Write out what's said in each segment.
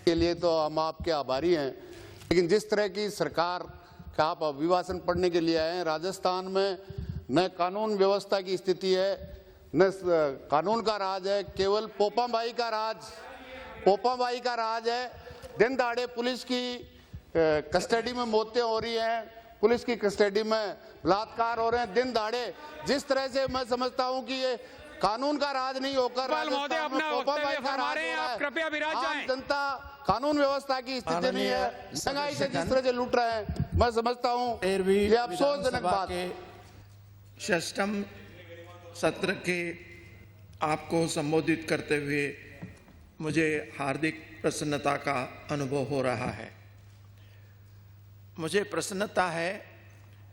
के लिए तो हम आपके आभारी हैं, लेकिन जिस तरह की सरकार का आप अभिभाषण पढ़ने के लिए आए हैं, राजस्थान में न कानून व्यवस्था की स्थिति है, न कानून का राज है, केवल पोपाबाई का राज है। दिन दहाड़े पुलिस की कस्टडी में मौतें हो रही हैं, पुलिस की कस्टडी में बलात्कार हो रहे हैं दिन दहाड़े। जिस तरह से मैं समझता हूं कि ये कानून का राज नहीं होकर राजस्थान में पोपाबाई का राज हो रहा है। कृपया विराज जाएं। आम जनता कानून व्यवस्था की स्थिति नहीं है, महंगाई से जिस तरह से लूट रहे हैं, मैं समझता हूं ये अफसोसजनक बात है। षष्ठम सत्र के आपको संबोधित करते हुए मुझे हार्दिक प्रसन्नता का अनुभव हो रहा है। मुझे प्रसन्नता है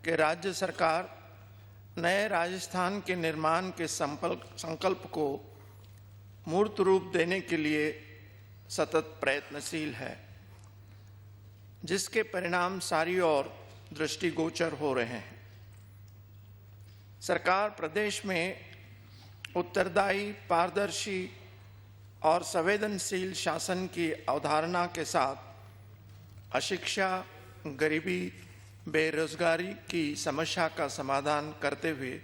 कि राज्य सरकार नए राजस्थान के निर्माण के संकल्प को मूर्त रूप देने के लिए सतत प्रयत्नशील है, जिसके परिणाम सारी ओर दृष्टिगोचर हो रहे हैं। सरकार प्रदेश में उत्तरदायी, पारदर्शी और संवेदनशील शासन की अवधारणा के साथ अशिक्षा, गरीबी, बेरोजगारी की समस्या का समाधान करते हुए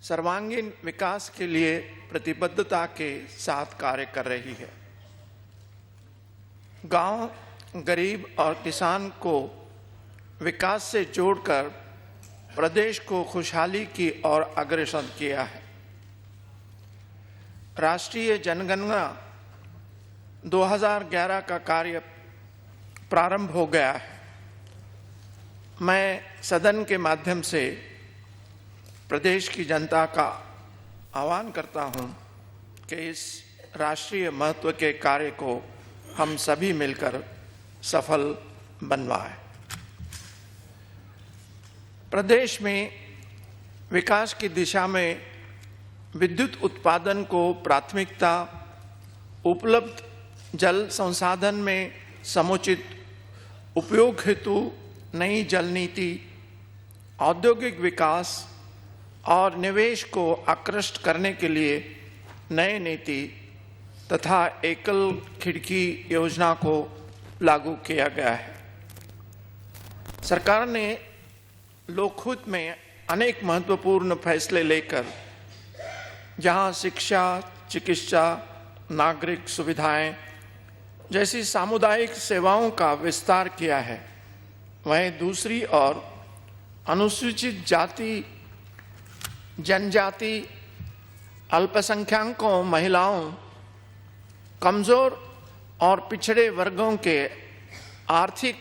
सर्वांगीण विकास के लिए प्रतिबद्धता के साथ कार्य कर रही है। गांव, गरीब और किसान को विकास से जोड़कर प्रदेश को खुशहाली की ओर अग्रसर किया है। राष्ट्रीय जनगणना 2011 का कार्य प्रारंभ हो गया है। मैं सदन के माध्यम से प्रदेश की जनता का आह्वान करता हूं कि इस राष्ट्रीय महत्व के कार्य को हम सभी मिलकर सफल बनवाएं। प्रदेश में विकास की दिशा में विद्युत उत्पादन को प्राथमिकता, उपलब्ध जल संसाधन में समुचित उपयोग हेतु नई जल नीति, औद्योगिक विकास और निवेश को आकृष्ट करने के लिए नई नीति तथा एकल खिड़की योजना को लागू किया गया है। सरकार ने लोकहित में अनेक महत्वपूर्ण फैसले लेकर जहां शिक्षा, चिकित्सा, नागरिक सुविधाएं जैसी सामुदायिक सेवाओं का विस्तार किया है, वहीं दूसरी ओर अनुसूचित जाति, जनजाति, अल्पसंख्यकों, महिलाओं, कमजोर और पिछड़े वर्गों के आर्थिक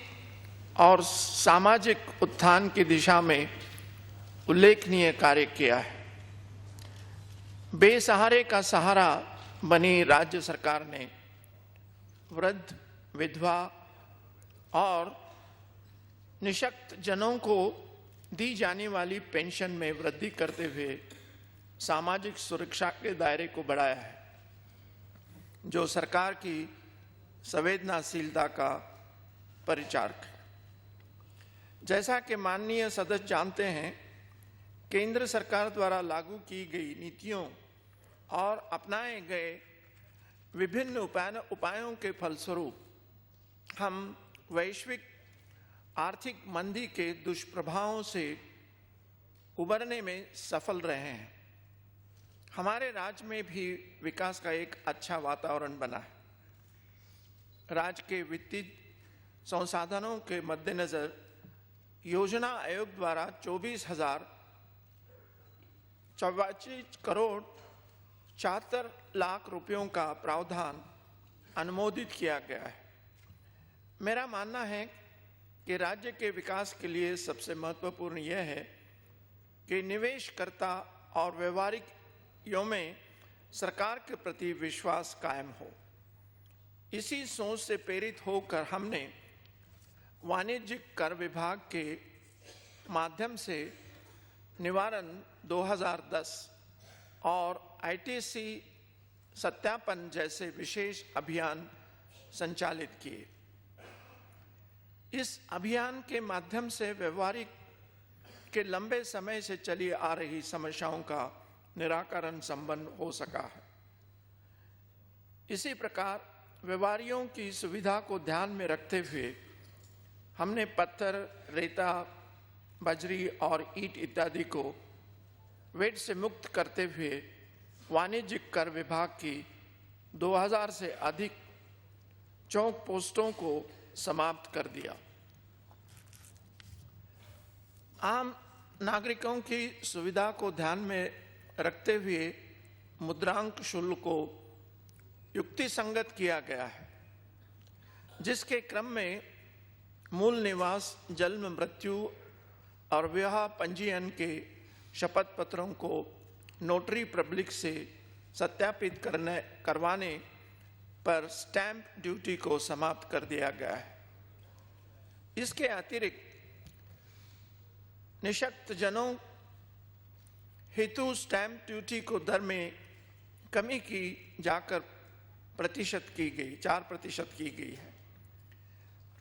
और सामाजिक उत्थान की दिशा में उल्लेखनीय कार्य किया है। बेसहारे का सहारा बनी राज्य सरकार ने वृद्ध, विधवा और निशक्त जनों को दी जाने वाली पेंशन में वृद्धि करते हुए सामाजिक सुरक्षा के दायरे को बढ़ाया है, जो सरकार की संवेदनशीलता का परिचायक है। जैसा कि माननीय सदस्य जानते हैं, केंद्र सरकार द्वारा लागू की गई नीतियों और अपनाए गए विभिन्न उपायों के फलस्वरूप हम वैश्विक आर्थिक मंदी के दुष्प्रभावों से उबरने में सफल रहे हैं। हमारे राज्य में भी विकास का एक अच्छा वातावरण बना है। राज्य के वित्तीय संसाधनों के मद्देनजर योजना आयोग द्वारा 24,044 करोड़ 74 लाख रुपयों का प्रावधान अनुमोदित किया गया है। मेरा मानना है कि राज्य के विकास के लिए सबसे महत्वपूर्ण यह है कि निवेशकर्ता और व्यापारियों में सरकार के प्रति विश्वास कायम हो। इसी सोच से प्रेरित होकर हमने वाणिज्यिक कर विभाग के माध्यम से निवारण 2010 और आईटीसी सत्यापन जैसे विशेष अभियान संचालित किए। इस अभियान के माध्यम से व्यापारिक के लंबे समय से चली आ रही समस्याओं का निराकरण संपन्न हो सका है। इसी प्रकार व्यवहारियों की सुविधा को ध्यान में रखते हुए हमने पत्थर, रेता, बजरी और ईंट इत्यादि को वेट से मुक्त करते हुए वाणिज्यिक कर विभाग की 2000 से अधिक चौक पोस्टों को समाप्त कर दिया। आम नागरिकों की सुविधा को ध्यान में रखते हुए मुद्रांक शुल्क को युक्तिसंगत किया गया है, जिसके क्रम में मूल निवास, जन्म, मृत्यु और विवाह पंजीयन के शपथ पत्रों को नोटरी पब्लिक से सत्यापित करवाने पर स्टैंप ड्यूटी को समाप्त कर दिया गया है। इसके अतिरिक्त निशक्त जनों हेतु स्टैंप ड्यूटी को दर में कमी की जाकर 4% की गई है।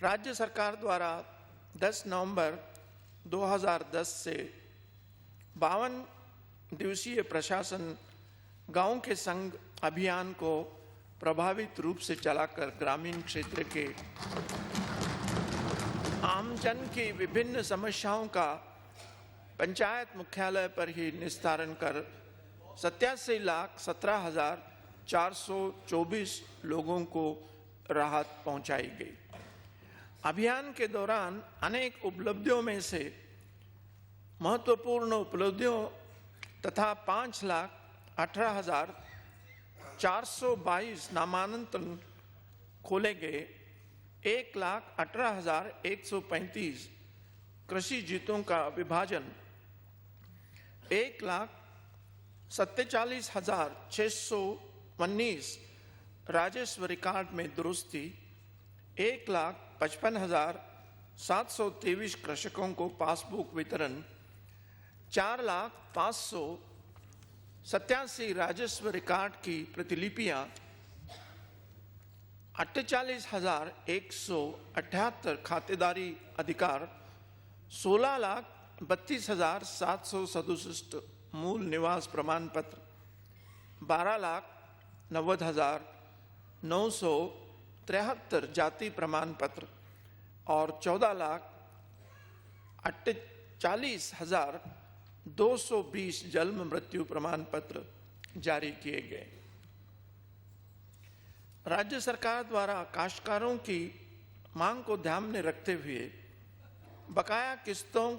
राज्य सरकार द्वारा 10 नवंबर 2010 से 52 दिवसीय प्रशासन गांव के संग अभियान को प्रभावित रूप से चलाकर ग्रामीण क्षेत्र के आमजन की विभिन्न समस्याओं का पंचायत मुख्यालय पर ही निस्तारण कर 87,17,424 लोगों को राहत पहुंचाई गई। अभियान के दौरान अनेक उपलब्धियों में से महत्वपूर्ण उपलब्धियों तथा 5,18,422 नामांकन खोले गए, 1,18,135 कृषि जीतों का विभाजन, 1,47,619 राजस्व रिकॉर्ड में दुरुस्ती, 1,55,723 कृषकों को पासबुक वितरण, 4,587 राजस्व रिकॉर्ड की प्रतिलिपियां, 48,178 खातेदारी अधिकार, 16,32,767 मूल निवास प्रमाण पत्र, 12,90,973 जाति प्रमाण पत्र और 14,48,220 जन्म मृत्यु प्रमाण पत्र जारी किए गए। राज्य सरकार द्वारा काश्तकारों की मांग को ध्यान में रखते हुए बकाया किस्तों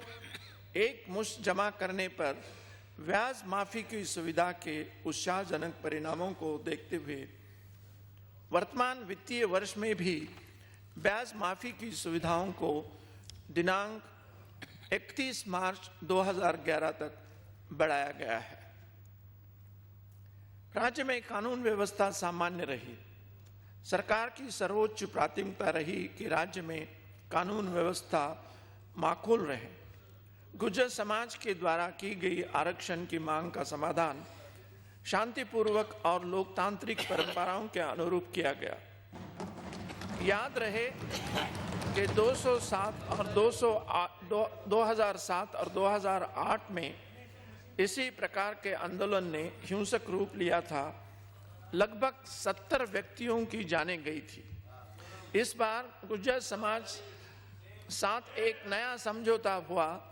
एक मुश्त जमा करने पर ब्याज माफी की सुविधा के उत्साहजनक परिणामों को देखते हुए वर्तमान वित्तीय वर्ष में भी ब्याज माफी की सुविधाओं को दिनांक 31 मार्च 2011 तक बढ़ाया गया है। राज्य में कानून व्यवस्था सामान्य रही। सरकार की सर्वोच्च प्राथमिकता रही कि राज्य में कानून व्यवस्था माकूल रहे। गुर्जर समाज के द्वारा की गई आरक्षण की मांग का समाधान शांतिपूर्वक और लोकतांत्रिक परंपराओं के अनुरूप किया गया। याद रहे कि 2007 और 2008 में इसी प्रकार के आंदोलन ने हिंसक रूप लिया था। लगभग 70 व्यक्तियों की जानें गई थी। इस बार गुर्जर समाज साथ एक नया समझौता हुआ,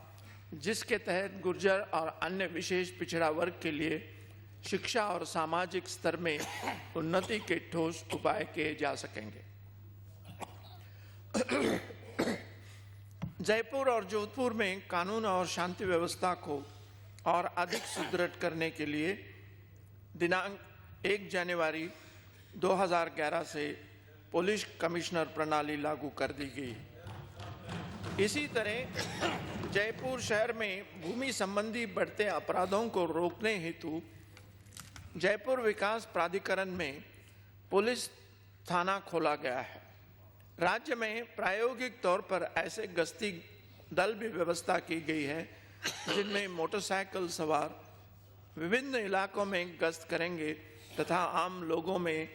जिसके तहत गुर्जर और अन्य विशेष पिछड़ा वर्ग के लिए शिक्षा और सामाजिक स्तर में उन्नति के ठोस उपाय किए जा सकेंगे। जयपुर और जोधपुर में कानून और शांति व्यवस्था को और अधिक सुदृढ़ करने के लिए दिनांक 1 जनवरी 2011 से पुलिस कमिश्नर प्रणाली लागू कर दी गई। इसी तरह जयपुर शहर में भूमि संबंधी बढ़ते अपराधों को रोकने हेतु जयपुर विकास प्राधिकरण में पुलिस थाना खोला गया है। राज्य में प्रायोगिक तौर पर ऐसे गश्ती दल भी व्यवस्था की गई है, जिनमें मोटरसाइकिल सवार विभिन्न इलाकों में गश्त करेंगे तथा आम लोगों में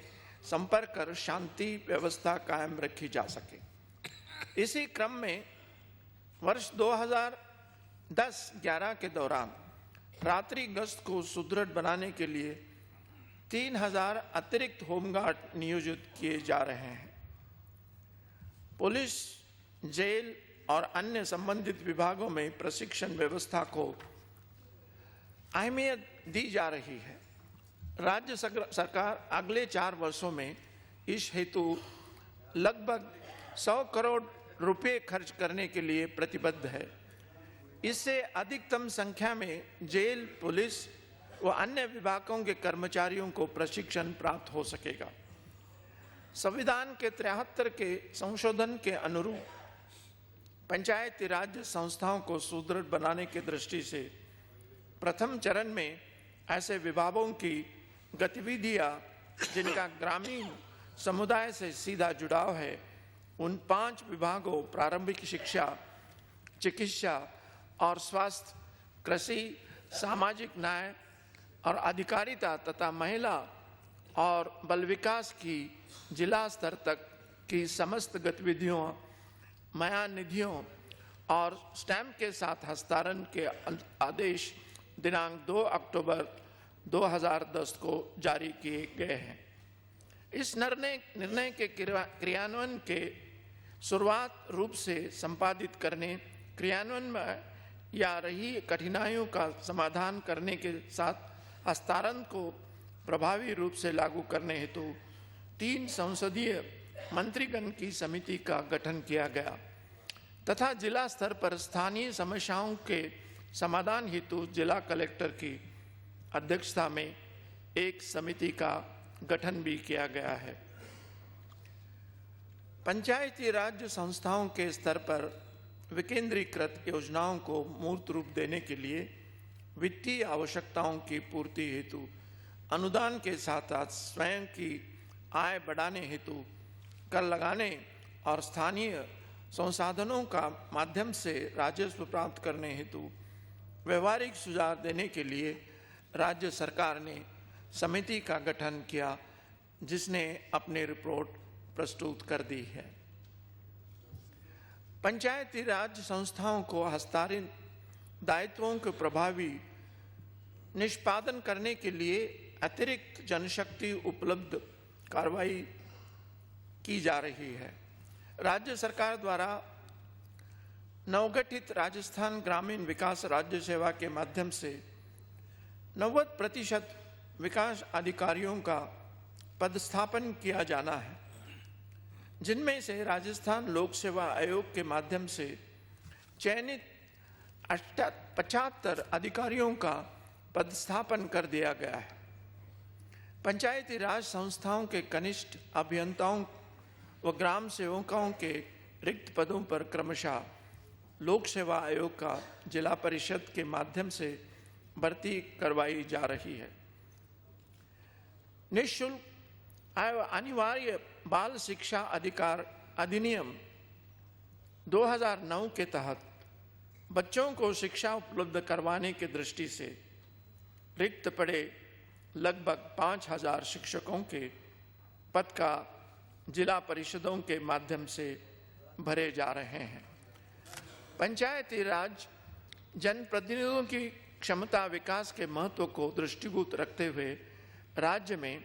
संपर्क कर शांति व्यवस्था कायम रखी जा सके। इसी क्रम में वर्ष 2010-11 के दौरान रात्रि गश्त को सुदृढ़ बनाने के लिए 3000 अतिरिक्त होमगार्ड नियोजित किए जा रहे हैं। पुलिस, जेल और अन्य संबंधित विभागों में प्रशिक्षण व्यवस्था को अहमियत दी जा रही है। राज्य सरकार अगले 4 वर्षों में इस हेतु लगभग 100 करोड़ रुपए खर्च करने के लिए प्रतिबद्ध है। इससे अधिकतम संख्या में जेल, पुलिस व अन्य विभागों के कर्मचारियों को प्रशिक्षण प्राप्त हो सकेगा। संविधान के 73 के संशोधन के अनुरूप पंचायती राज संस्थाओं को सुदृढ़ बनाने की दृष्टि से प्रथम चरण में ऐसे विभागों की गतिविधियां जिनका ग्रामीण समुदाय से सीधा जुड़ाव है, उन 5 विभागों प्रारंभिक शिक्षा, चिकित्सा और स्वास्थ्य, कृषि, सामाजिक न्याय और अधिकारिता तथा महिला और बल विकास की जिला स्तर तक की समस्त गतिविधियों, माया निधियों और स्टैम्प के साथ हस्तांतरण के आदेश दिनांक 2 अक्टूबर 2010 को जारी किए गए हैं। इस निर्णय के क्रियान्वयन के शुरुआत रूप से संपादित करने, क्रियान्वयन में या रही कठिनाइयों का समाधान करने के साथ हस्तांतरण को प्रभावी रूप से लागू करने हेतु 3 संसदीय मंत्रीगण की समिति का गठन किया गया तथा जिला स्तर पर स्थानीय समस्याओं के समाधान हेतु जिला कलेक्टर की अध्यक्षता में एक समिति का गठन भी किया गया है। पंचायती राज संस्थाओं के स्तर पर विकेंद्रीकृत योजनाओं को मूर्त रूप देने के लिए वित्तीय आवश्यकताओं की पूर्ति हेतु अनुदान के साथ साथ स्वयं की आय बढ़ाने हेतु कर लगाने और स्थानीय संसाधनों का माध्यम से राजस्व प्राप्त करने हेतु व्यवहारिक सुझाव देने के लिए राज्य सरकार ने समिति का गठन किया, जिसने अपनी रिपोर्ट प्रस्तुत कर दी है। पंचायती राज संस्थाओं को हस्तांतरित दायित्वों के प्रभावी निष्पादन करने के लिए अतिरिक्त जनशक्ति उपलब्ध कार्रवाई की जा रही है। राज्य सरकार द्वारा नवगठित राजस्थान ग्रामीण विकास राज्य सेवा के माध्यम से 90% विकास अधिकारियों का पदस्थापन किया जाना है, जिनमें से राजस्थान लोक सेवा आयोग के माध्यम से चयनित 75 अधिकारियों का पदस्थापन कर दिया गया है। पंचायती राज संस्थाओं के कनिष्ठ अभियंताओं व ग्राम सेवकों के रिक्त पदों पर क्रमशः लोक सेवा आयोग का जिला परिषद के माध्यम से भर्ती करवाई जा रही है। निःशुल्क एवं अनिवार्य बाल शिक्षा अधिकार अधिनियम 2009 के तहत बच्चों को शिक्षा उपलब्ध करवाने की दृष्टि से रिक्त पड़े लगभग 5000 शिक्षकों के पद का जिला परिषदों के माध्यम से भरे जा रहे हैं। पंचायती राज जनप्रतिनिधियों की क्षमता विकास के महत्व को दृष्टिगत रखते हुए राज्य में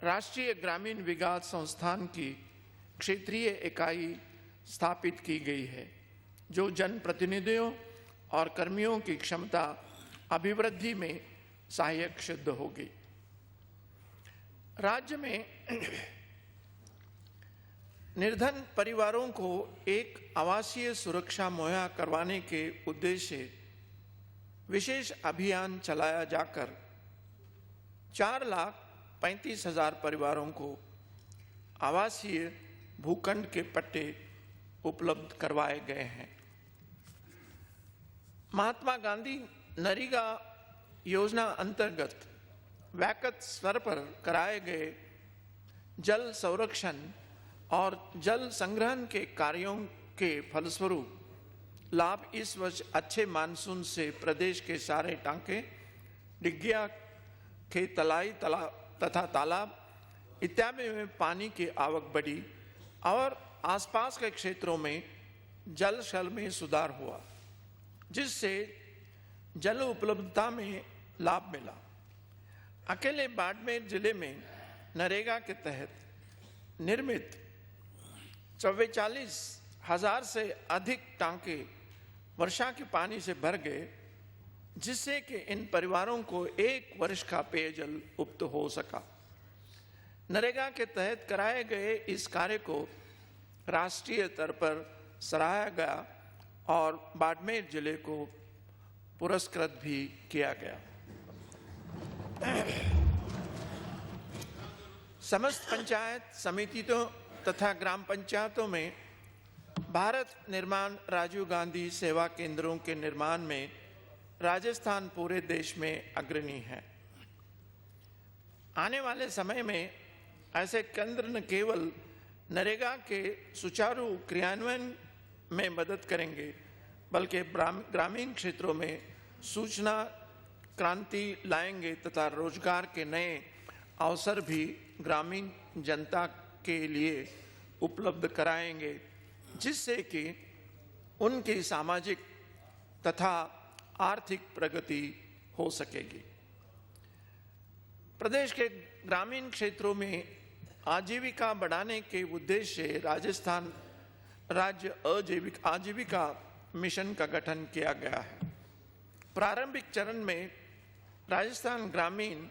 राष्ट्रीय ग्रामीण विकास संस्थान की क्षेत्रीय इकाई स्थापित की गई है, जो जनप्रतिनिधियों और कर्मियों की क्षमता अभिवृद्धि में सहायक सिद्ध होगी। राज्य में निर्धन परिवारों को एक आवासीय सुरक्षा मुहैया करवाने के उद्देश्य से विशेष अभियान चलाया जाकर 4,35,000 परिवारों को आवासीय भूखंड के पट्टे उपलब्ध करवाए गए हैं। महात्मा गांधी नरेगा योजना अंतर्गत वैकल्पिक स्तर पर कराए गए जल संरक्षण और जल संग्रहण के कार्यों के फलस्वरूप लाभ इस वर्ष अच्छे मानसून से प्रदेश के सारे टांके, डिग्गिया के तलाई तथा तालाब इत्यादि में पानी की आवक बढ़ी और आसपास के क्षेत्रों में जल स्तर में सुधार हुआ, जिससे जल उपलब्धता में लाभ मिला। अकेले बाड़मेर जिले में नरेगा के तहत निर्मित 44,000 से अधिक टांके वर्षा के पानी से भर गए, जिससे कि इन परिवारों को 1 वर्ष का पेयजल उपलब्ध हो सका। नरेगा के तहत कराए गए इस कार्य को राष्ट्रीय स्तर पर सराहा गया और बाड़मेर जिले को पुरस्कृत भी किया गया। समस्त पंचायत समितियों तथा ग्राम पंचायतों में भारत निर्माण राजीव गांधी सेवा केंद्रों के निर्माण में राजस्थान पूरे देश में अग्रणी है। आने वाले समय में ऐसे केंद्र न केवल नरेगा के सुचारू क्रियान्वयन में मदद करेंगे, बल्कि ग्रामीण क्षेत्रों में सूचना क्रांति लाएंगे तथा रोजगार के नए अवसर भी ग्रामीण जनता के लिए उपलब्ध कराएंगे, जिससे कि उनकी सामाजिक तथा आर्थिक प्रगति हो सकेगी। प्रदेश के ग्रामीण क्षेत्रों में आजीविका बढ़ाने के उद्देश्य से राजस्थान राज्य आजीविका मिशन का गठन किया गया है। प्रारंभिक चरण में राजस्थान ग्रामीण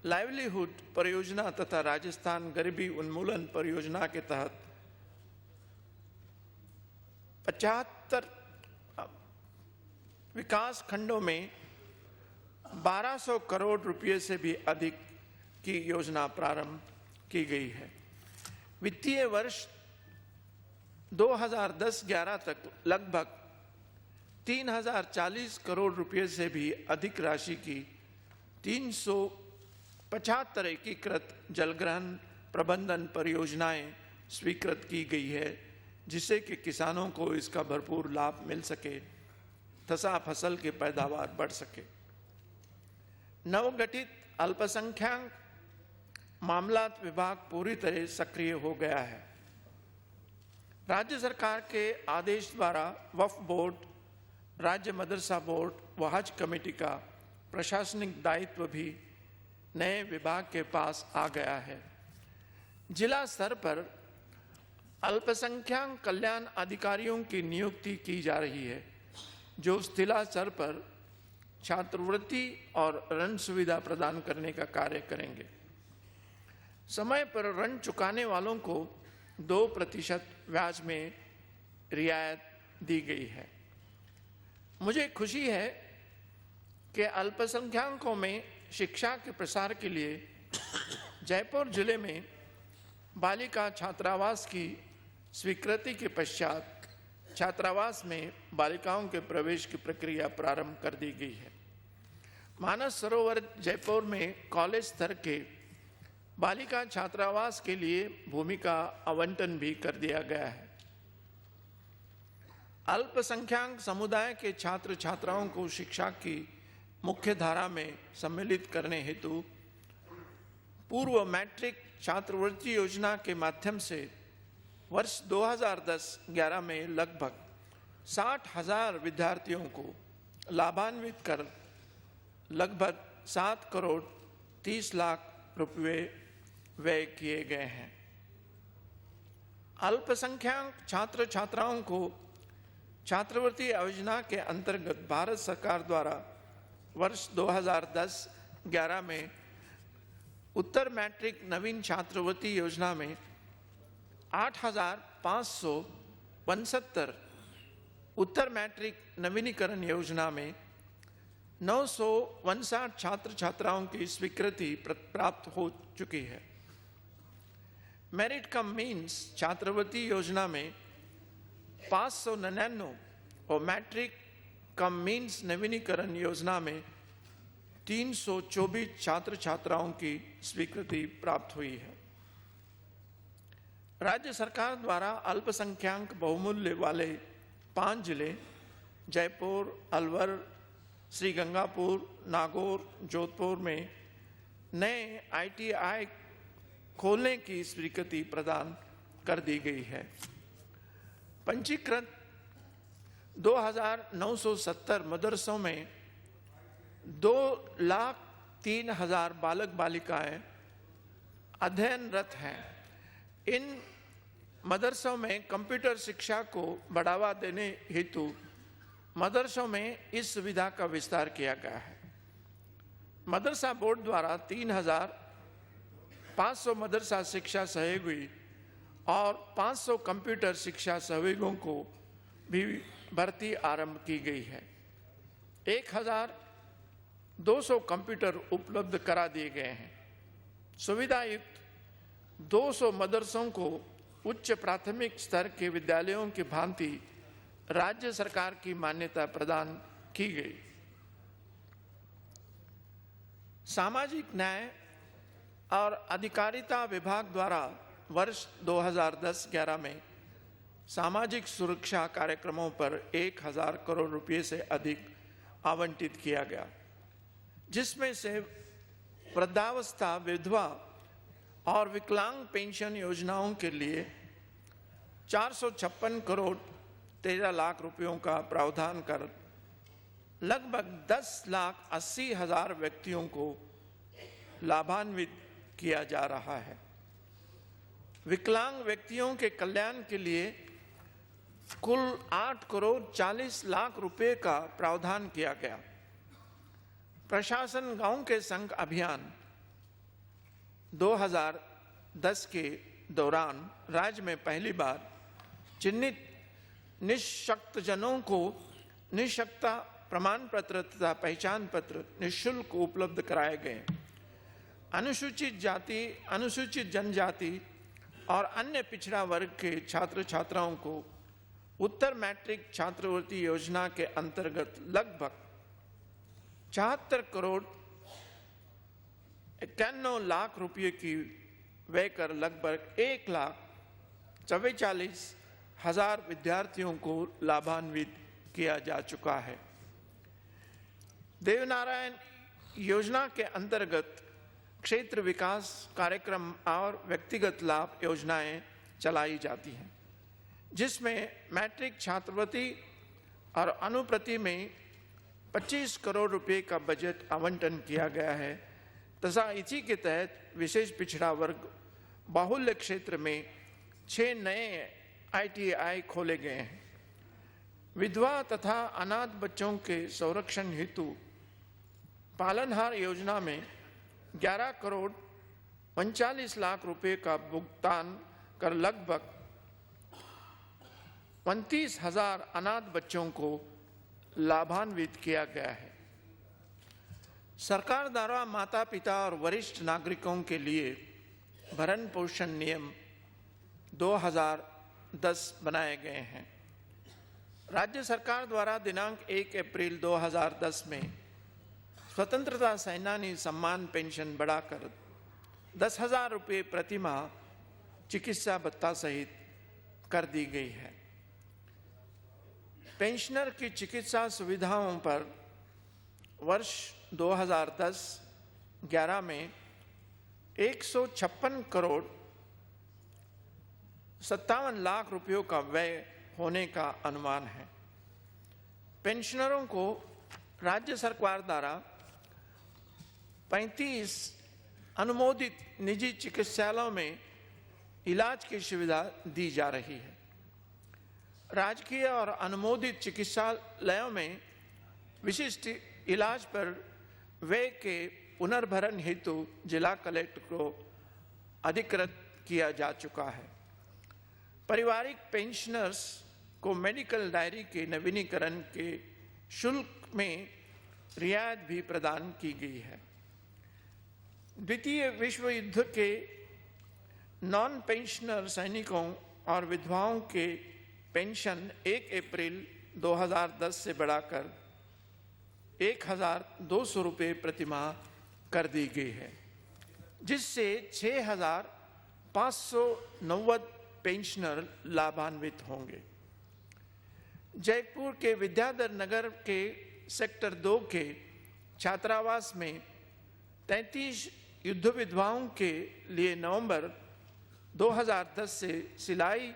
लाइवलीहुड परियोजना तथा राजस्थान गरीबी उन्मूलन परियोजना के तहत 75 विकास खंडों में 1200 करोड़ रुपए से भी अधिक की योजना प्रारंभ की गई है। वित्तीय वर्ष 2010-11 तक लगभग 3040 करोड़ रुपए से भी अधिक राशि की 375 एकीकृत जलग्रहण प्रबंधन परियोजनाएं स्वीकृत की गई है, जिससे कि किसानों को इसका भरपूर लाभ मिल सके तथा फसल की पैदावार बढ़ सके। नवगठित अल्पसंख्यक मामलात विभाग पूरी तरह सक्रिय हो गया है। राज्य सरकार के आदेश द्वारा वक्फ बोर्ड, राज्य मदरसा बोर्ड व हज कमेटी का प्रशासनिक दायित्व भी नए विभाग के पास आ गया है। जिला स्तर पर अल्पसंख्यक कल्याण अधिकारियों की नियुक्ति की जा रही है, जो जिला स्तर पर छात्रवृत्ति और ऋण सुविधा प्रदान करने का कार्य करेंगे। समय पर ऋण चुकाने वालों को 2% ब्याज में रियायत दी गई है। मुझे खुशी है कि अल्पसंख्यकों में शिक्षा के प्रसार के लिए जयपुर जिले में बालिका छात्रावास की स्वीकृति के पश्चात छात्रावास में बालिकाओं के प्रवेश की प्रक्रिया प्रारंभ कर दी गई है। मानस सरोवर जयपुर में कॉलेज स्तर के बालिका छात्रावास के लिए भूमि का आवंटन भी कर दिया गया है। अल्पसंख्यक समुदाय के छात्र छात्राओं को शिक्षा की मुख्य धारा में सम्मिलित करने हेतु पूर्व मैट्रिक छात्रवृत्ति योजना के माध्यम से वर्ष 2010-11 में लगभग 60,000 विद्यार्थियों को लाभान्वित कर लगभग 7 करोड़ 30 लाख रुपए व्यय किए गए हैं। अल्पसंख्यक छात्र छात्राओं को छात्रवृत्ति योजना के अंतर्गत भारत सरकार द्वारा वर्ष 2010-11 में उत्तर मैट्रिक नवीन छात्रवृत्ति योजना में 8,569, उत्तर मैट्रिक नवीनीकरण योजना में 959 छात्र छात्राओं की स्वीकृति प्राप्त हो चुकी है। मेरिट कम मीन्स छात्रवृत्ति योजना में 599 और मैट्रिक कम मीन्स नवीनीकरण योजना में 324 छात्र छात्राओं की स्वीकृति प्राप्त हुई है। राज्य सरकार द्वारा अल्पसंख्यक बहुमूल्य वाले 5 जिले जयपुर, अलवर, श्रीगंगापुर, नागौर, जोधपुर में नए ITI खोलने की स्वीकृति प्रदान कर दी गई है। पंजीकृत 2,970 मदरसों में 2 लाख 3000 बालक बालिकाएं अध्ययनरत हैं। इन मदरसों में कंप्यूटर शिक्षा को बढ़ावा देने हेतु मदरसों में इस सुविधा का विस्तार किया गया है। मदरसा बोर्ड द्वारा 3500 मदरसा शिक्षा सहयोगी और 500 कंप्यूटर शिक्षा सहयोगियों को भी भर्ती आरंभ की गई है। 1200 कंप्यूटर उपलब्ध करा दिए गए हैं। सुविधा युक्त 200 मदरसों को उच्च प्राथमिक स्तर के विद्यालयों की भांति राज्य सरकार की मान्यता प्रदान की गई। सामाजिक न्याय और अधिकारिता विभाग द्वारा वर्ष 2010-11 में सामाजिक सुरक्षा कार्यक्रमों पर 1000 करोड़ रुपए से अधिक आवंटित किया गया, जिसमें से वृद्धावस्था, विधवा और विकलांग पेंशन योजनाओं के लिए 456 करोड़ 13 लाख रुपयों का प्रावधान कर लगभग 10,80,000 व्यक्तियों को लाभान्वित किया जा रहा है। विकलांग व्यक्तियों के कल्याण के लिए कुल 8 करोड़ 40 लाख रुपए का प्रावधान किया गया। प्रशासन गांव के संग अभियान 2010 के दौरान राज्य में पहली बार चिन्हित निःशक्तजनों को निःशक्तता प्रमाण पत्र तथा पहचान पत्र निःशुल्क उपलब्ध कराए गए। अनुसूचित जाति, अनुसूचित जनजाति और अन्य पिछड़ा वर्ग के छात्र छात्राओं को उत्तर मैट्रिक छात्रवृत्ति योजना के अंतर्गत लगभग 74 करोड़ 91 लाख रुपये की व्यय कर लगभग 1,44,000 विद्यार्थियों को लाभान्वित किया जा चुका है। देवनारायण योजना के अंतर्गत क्षेत्र विकास कार्यक्रम और व्यक्तिगत लाभ योजनाएं चलाई जाती हैं, जिसमें मैट्रिक छात्रवृत्ति और अनुप्रति में 25 करोड़ रुपए का बजट आवंटन किया गया है तथा इसी के तहत विशेष पिछड़ा वर्ग बाहुल्य क्षेत्र में 6 नए ITI खोले गए हैं। विधवा तथा अनाथ बच्चों के संरक्षण हेतु पालनहार योजना में 11 करोड़ 39 लाख रुपए का भुगतान कर लगभग 35,000 अनाथ बच्चों को लाभान्वित किया गया है। सरकार द्वारा माता पिता और वरिष्ठ नागरिकों के लिए भरण पोषण नियम 2010 बनाए गए हैं। राज्य सरकार द्वारा दिनांक 1 अप्रैल 2010 में स्वतंत्रता सेनानी सम्मान पेंशन बढ़ाकर 10,000 रुपये प्रति माह चिकित्सा भत्ता सहित कर दी गई है। पेंशनर की चिकित्सा सुविधाओं पर वर्ष 2010-11 में 156 करोड़ 57 लाख रुपयों का व्यय होने का अनुमान है। पेंशनरों को राज्य सरकार द्वारा 35 अनुमोदित निजी चिकित्सालयों में इलाज की सुविधा दी जा रही है। राजकीय और अनुमोदित चिकित्सालयों में विशिष्ट इलाज पर व्यय के पुनर्भरण हेतु जिला कलेक्टर को अधिकृत किया जा चुका है। पारिवारिक पेंशनर्स को मेडिकल डायरी के नवीनीकरण के शुल्क में रियायत भी प्रदान की गई है। द्वितीय विश्व युद्ध के नॉन पेंशनर सैनिकों और विधवाओं के पेंशन 1 अप्रैल 2010 से बढ़ाकर 1,200 रुपये प्रति माह कर दी गई है, जिससे 6,590 पेंशनर लाभान्वित होंगे। जयपुर के विद्याधर नगर के सेक्टर 2 के छात्रावास में 33 युद्ध विधवाओं के लिए नवंबर 2010 से सिलाई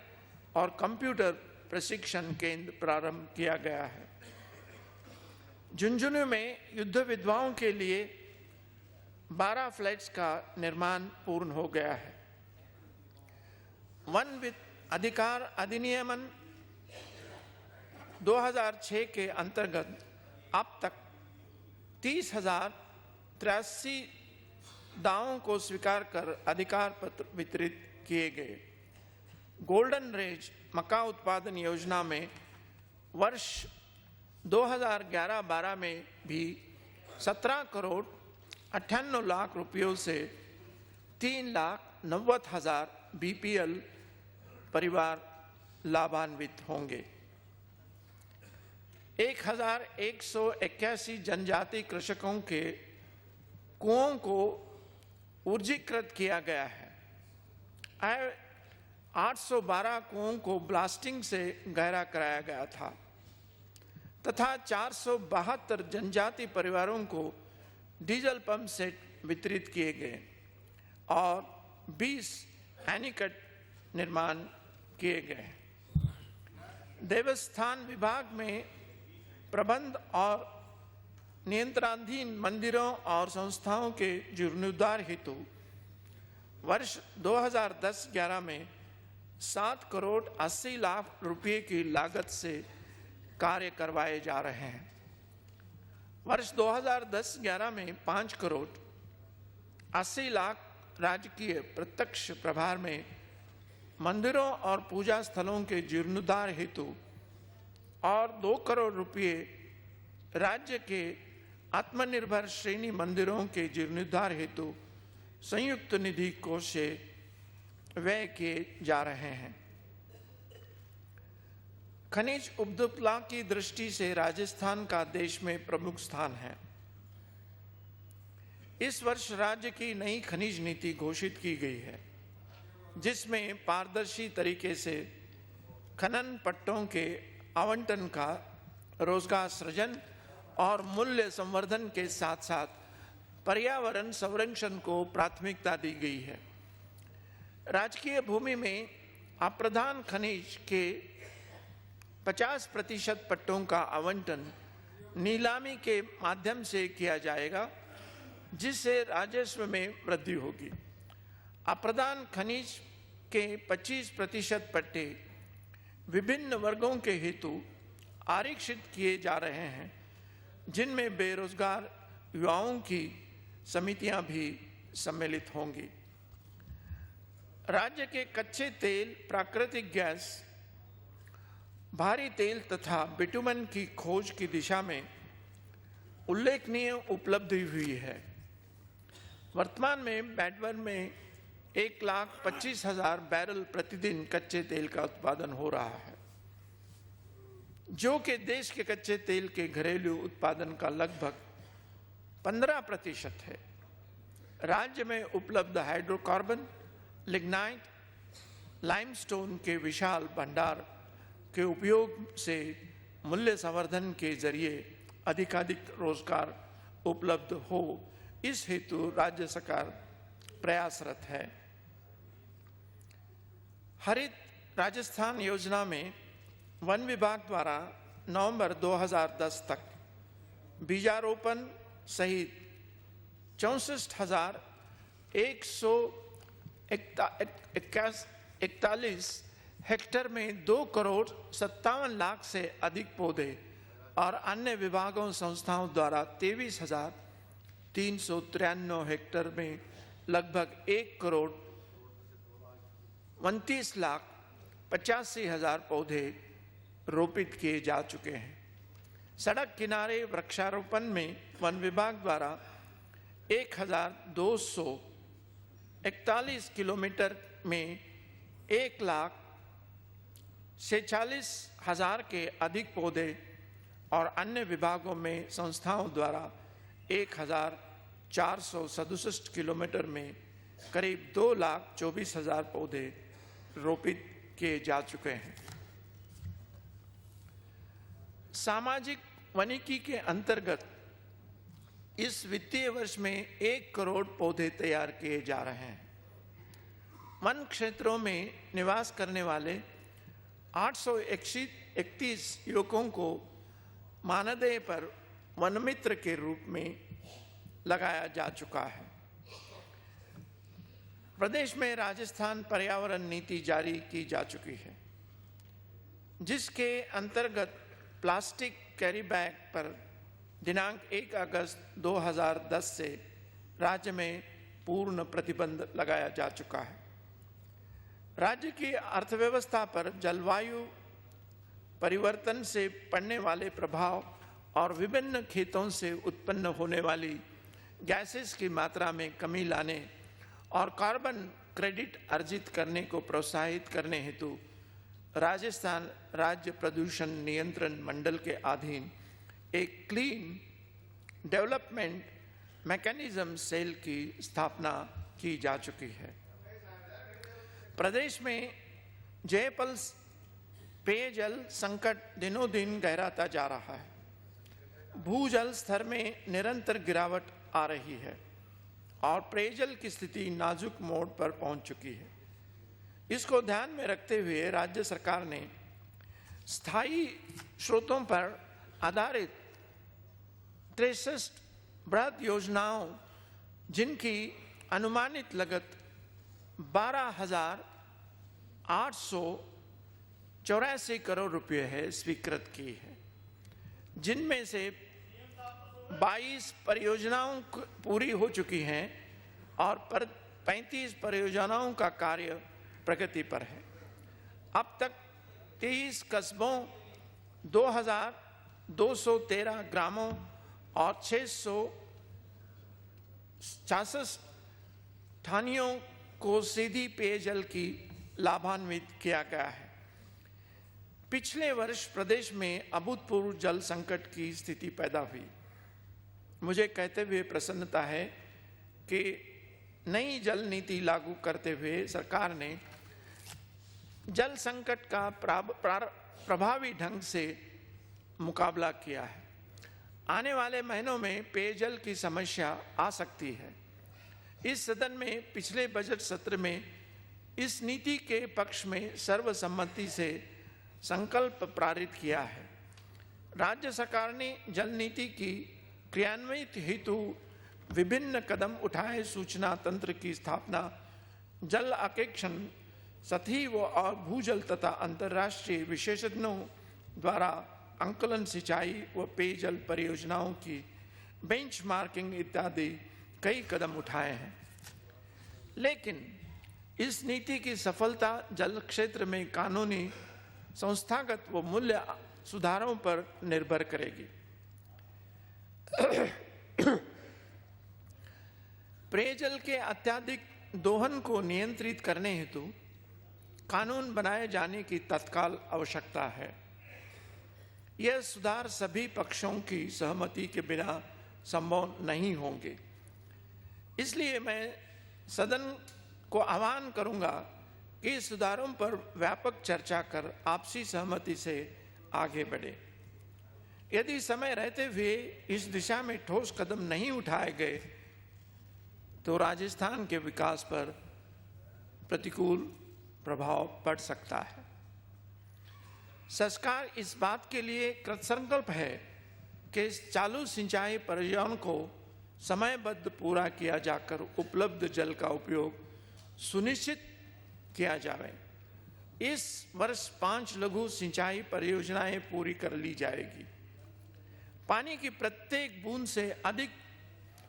और कंप्यूटर प्रशिक्षण केंद्र प्रारंभ किया गया है। झुंझुनू में युद्ध विधवाओं के लिए 12 फ्लैट्स का निर्माण पूर्ण हो गया है। वन अधिकार अधिनियमन 2006 के अंतर्गत अब तक 30,083 दावों को स्वीकार कर अधिकार पत्र वितरित किए गए। गोल्डन रेंज मक्का उत्पादन योजना में वर्ष 2011-12 में भी 17 करोड़ 98 लाख रुपयों से 3,90,000 बीपीएल परिवार लाभान्वित होंगे। 1,181 जनजाति कृषकों के कुओं को ऊर्जीकृत किया गया है। 812 कुओं को ब्लास्टिंग से गहरा कराया गया था तथा 472 जनजाति परिवारों को डीजल पंप सेट वितरित किए गए और 20 एनीकट निर्माण किए गए। देवस्थान विभाग में प्रबंध और नियंत्रणाधीन मंदिरों और संस्थाओं के जीर्णोद्धार हेतु वर्ष 2010-11 में 7 करोड़ 80 लाख रुपए की लागत से कार्य करवाए जा रहे हैं। वर्ष 2010-11 में 5 करोड़ 80 लाख राजकीय प्रत्यक्ष प्रभार में मंदिरों और पूजा स्थलों के जीर्णोद्धार हेतु और 2 करोड़ रुपए राज्य के आत्मनिर्भर श्रेणी मंदिरों के जीर्णोद्धार हेतु संयुक्त निधि कोष से व्यय किए जा रहे हैं। खनिज उपलब्धता की दृष्टि से राजस्थान का देश में प्रमुख स्थान है। इस वर्ष राज्य की नई खनिज नीति घोषित की गई है, जिसमें पारदर्शी तरीके से खनन पट्टों के आवंटन का रोजगार सृजन और मूल्य संवर्धन के साथ साथ पर्यावरण संरक्षण को प्राथमिकता दी गई है। राजकीय भूमि में अप्रधान खनिज के 50% पट्टों का आवंटन नीलामी के माध्यम से किया जाएगा, जिससे राजस्व में वृद्धि होगी। अप्रधान खनिज के 25% पट्टे विभिन्न वर्गों के हेतु आरक्षित किए जा रहे हैं, जिनमें बेरोजगार युवाओं की समितियां भी सम्मिलित होंगी। राज्य के कच्चे तेल, प्राकृतिक गैस, भारी तेल तथा बिटुमन की खोज की दिशा में उल्लेखनीय उपलब्धि हुई है। वर्तमान में बैडवर में 1,25,000 बैरल प्रतिदिन कच्चे तेल का उत्पादन हो रहा है, जो कि देश के कच्चे तेल के घरेलू उत्पादन का लगभग 15% है। राज्य में उपलब्ध हाइड्रोकार्बन, लिग्नाइट, लाइमस्टोन के विशाल भंडार के उपयोग से मूल्य संवर्धन के जरिए अधिकाधिक रोजगार उपलब्ध हो, इस हेतु राज्य सरकार प्रयासरत है। हरित राजस्थान योजना में वन विभाग द्वारा नवंबर 2010 तक बीजारोपण सहित 64,141 हेक्टेयर में 2 करोड़ 57 लाख से अधिक पौधे और अन्य विभागों संस्थाओं द्वारा 23,393 हेक्टेयर में लगभग 1 करोड़ 29 लाख 85,000 पौधे रोपित किए जा चुके हैं। सड़क किनारे वृक्षारोपण में वन विभाग द्वारा 1,241 किलोमीटर में 1,46,000 के अधिक पौधे और अन्य विभागों में संस्थाओं द्वारा 1,467 किलोमीटर में करीब 2,24,000 पौधे रोपित किए जा चुके हैं। सामाजिक वानिकी के अंतर्गत इस वित्तीय वर्ष में 1 करोड़ पौधे तैयार किए जा रहे हैं। वन क्षेत्रों में निवास करने वाले 831 युवकों को मानदेय पर वन मित्र के रूप में लगाया जा चुका है। प्रदेश में राजस्थान पर्यावरण नीति जारी की जा चुकी है, जिसके अंतर्गत प्लास्टिक कैरी बैग पर दिनांक 1 अगस्त 2010 से राज्य में पूर्ण प्रतिबंध लगाया जा चुका है। राज्य की अर्थव्यवस्था पर जलवायु परिवर्तन से पड़ने वाले प्रभाव और विभिन्न खेतों से उत्पन्न होने वाली गैसेस की मात्रा में कमी लाने और कार्बन क्रेडिट अर्जित करने को प्रोत्साहित करने हेतु राजस्थान राज्य प्रदूषण नियंत्रण मंडल के अधीन एक क्लीन डेवलपमेंट मैकेनिज्म सेल की स्थापना की जा चुकी है। प्रदेश में जयपल पेयजल संकट दिनों दिन गहराता जा रहा है। भूजल स्तर में निरंतर गिरावट आ रही है और पेयजल की स्थिति नाजुक मोड़ पर पहुंच चुकी है। इसको ध्यान में रखते हुए राज्य सरकार ने स्थायी स्रोतों पर आधारित 63 बृहद योजनाओं, जिनकी अनुमानित लागत 12,884 करोड़ रुपए है, स्वीकृत की है, जिनमें से 22 परियोजनाओं पूरी हो चुकी हैं और 35 परियोजनाओं का कार्य प्रगति पर है। अब तक 23 कस्बों, 2,213 ग्रामों और 666 ठानियों को सीधी पेयजल की लाभान्वित किया गया है। पिछले वर्ष प्रदेश में अभूतपूर्व जल संकट की स्थिति पैदा हुई। मुझे कहते हुए प्रसन्नता है कि नई जल नीति लागू करते हुए सरकार ने जल संकट का प्रभावी ढंग से मुकाबला किया है। आने वाले महीनों में पेयजल की समस्या आ सकती है। इस सदन में पिछले बजट सत्र में इस नीति के पक्ष में सर्वसम्मति से संकल्प पारित किया है। राज्य सरकार ने जल नीति की क्रियान्वित हेतु विभिन्न कदम उठाए। सूचना तंत्र की स्थापना, जल आकेक्षण, सतही और भूजल तथा अंतर्राष्ट्रीय विशेषज्ञों द्वारा अंकलन, सिंचाई व पेयजल परियोजनाओं की बेंचमार्किंग इत्यादि कई कदम उठाए हैं। लेकिन इस नीति की सफलता जल क्षेत्र में कानूनी, संस्थागत व मूल्य सुधारों पर निर्भर करेगी। पेयजल के अत्यधिक दोहन को नियंत्रित करने हेतु कानून बनाए जाने की तत्काल आवश्यकता है। यह सुधार सभी पक्षों की सहमति के बिना संभव नहीं होंगे। इसलिए मैं सदन को आह्वान करूंगा कि सुधारों पर व्यापक चर्चा कर आपसी सहमति से आगे बढ़े। यदि समय रहते हुए इस दिशा में ठोस कदम नहीं उठाए गए तो राजस्थान के विकास पर प्रतिकूल प्रभाव पड़ सकता है। सरकार इस बात के लिए कृतसंकल्प है कि चालू सिंचाई परियोजनाओं को समयबद्ध पूरा किया जाकर उपलब्ध जल का उपयोग सुनिश्चित किया जाए। इस वर्ष 5 लघु सिंचाई परियोजनाएं पूरी कर ली जाएगी। पानी की प्रत्येक बूंद से अधिक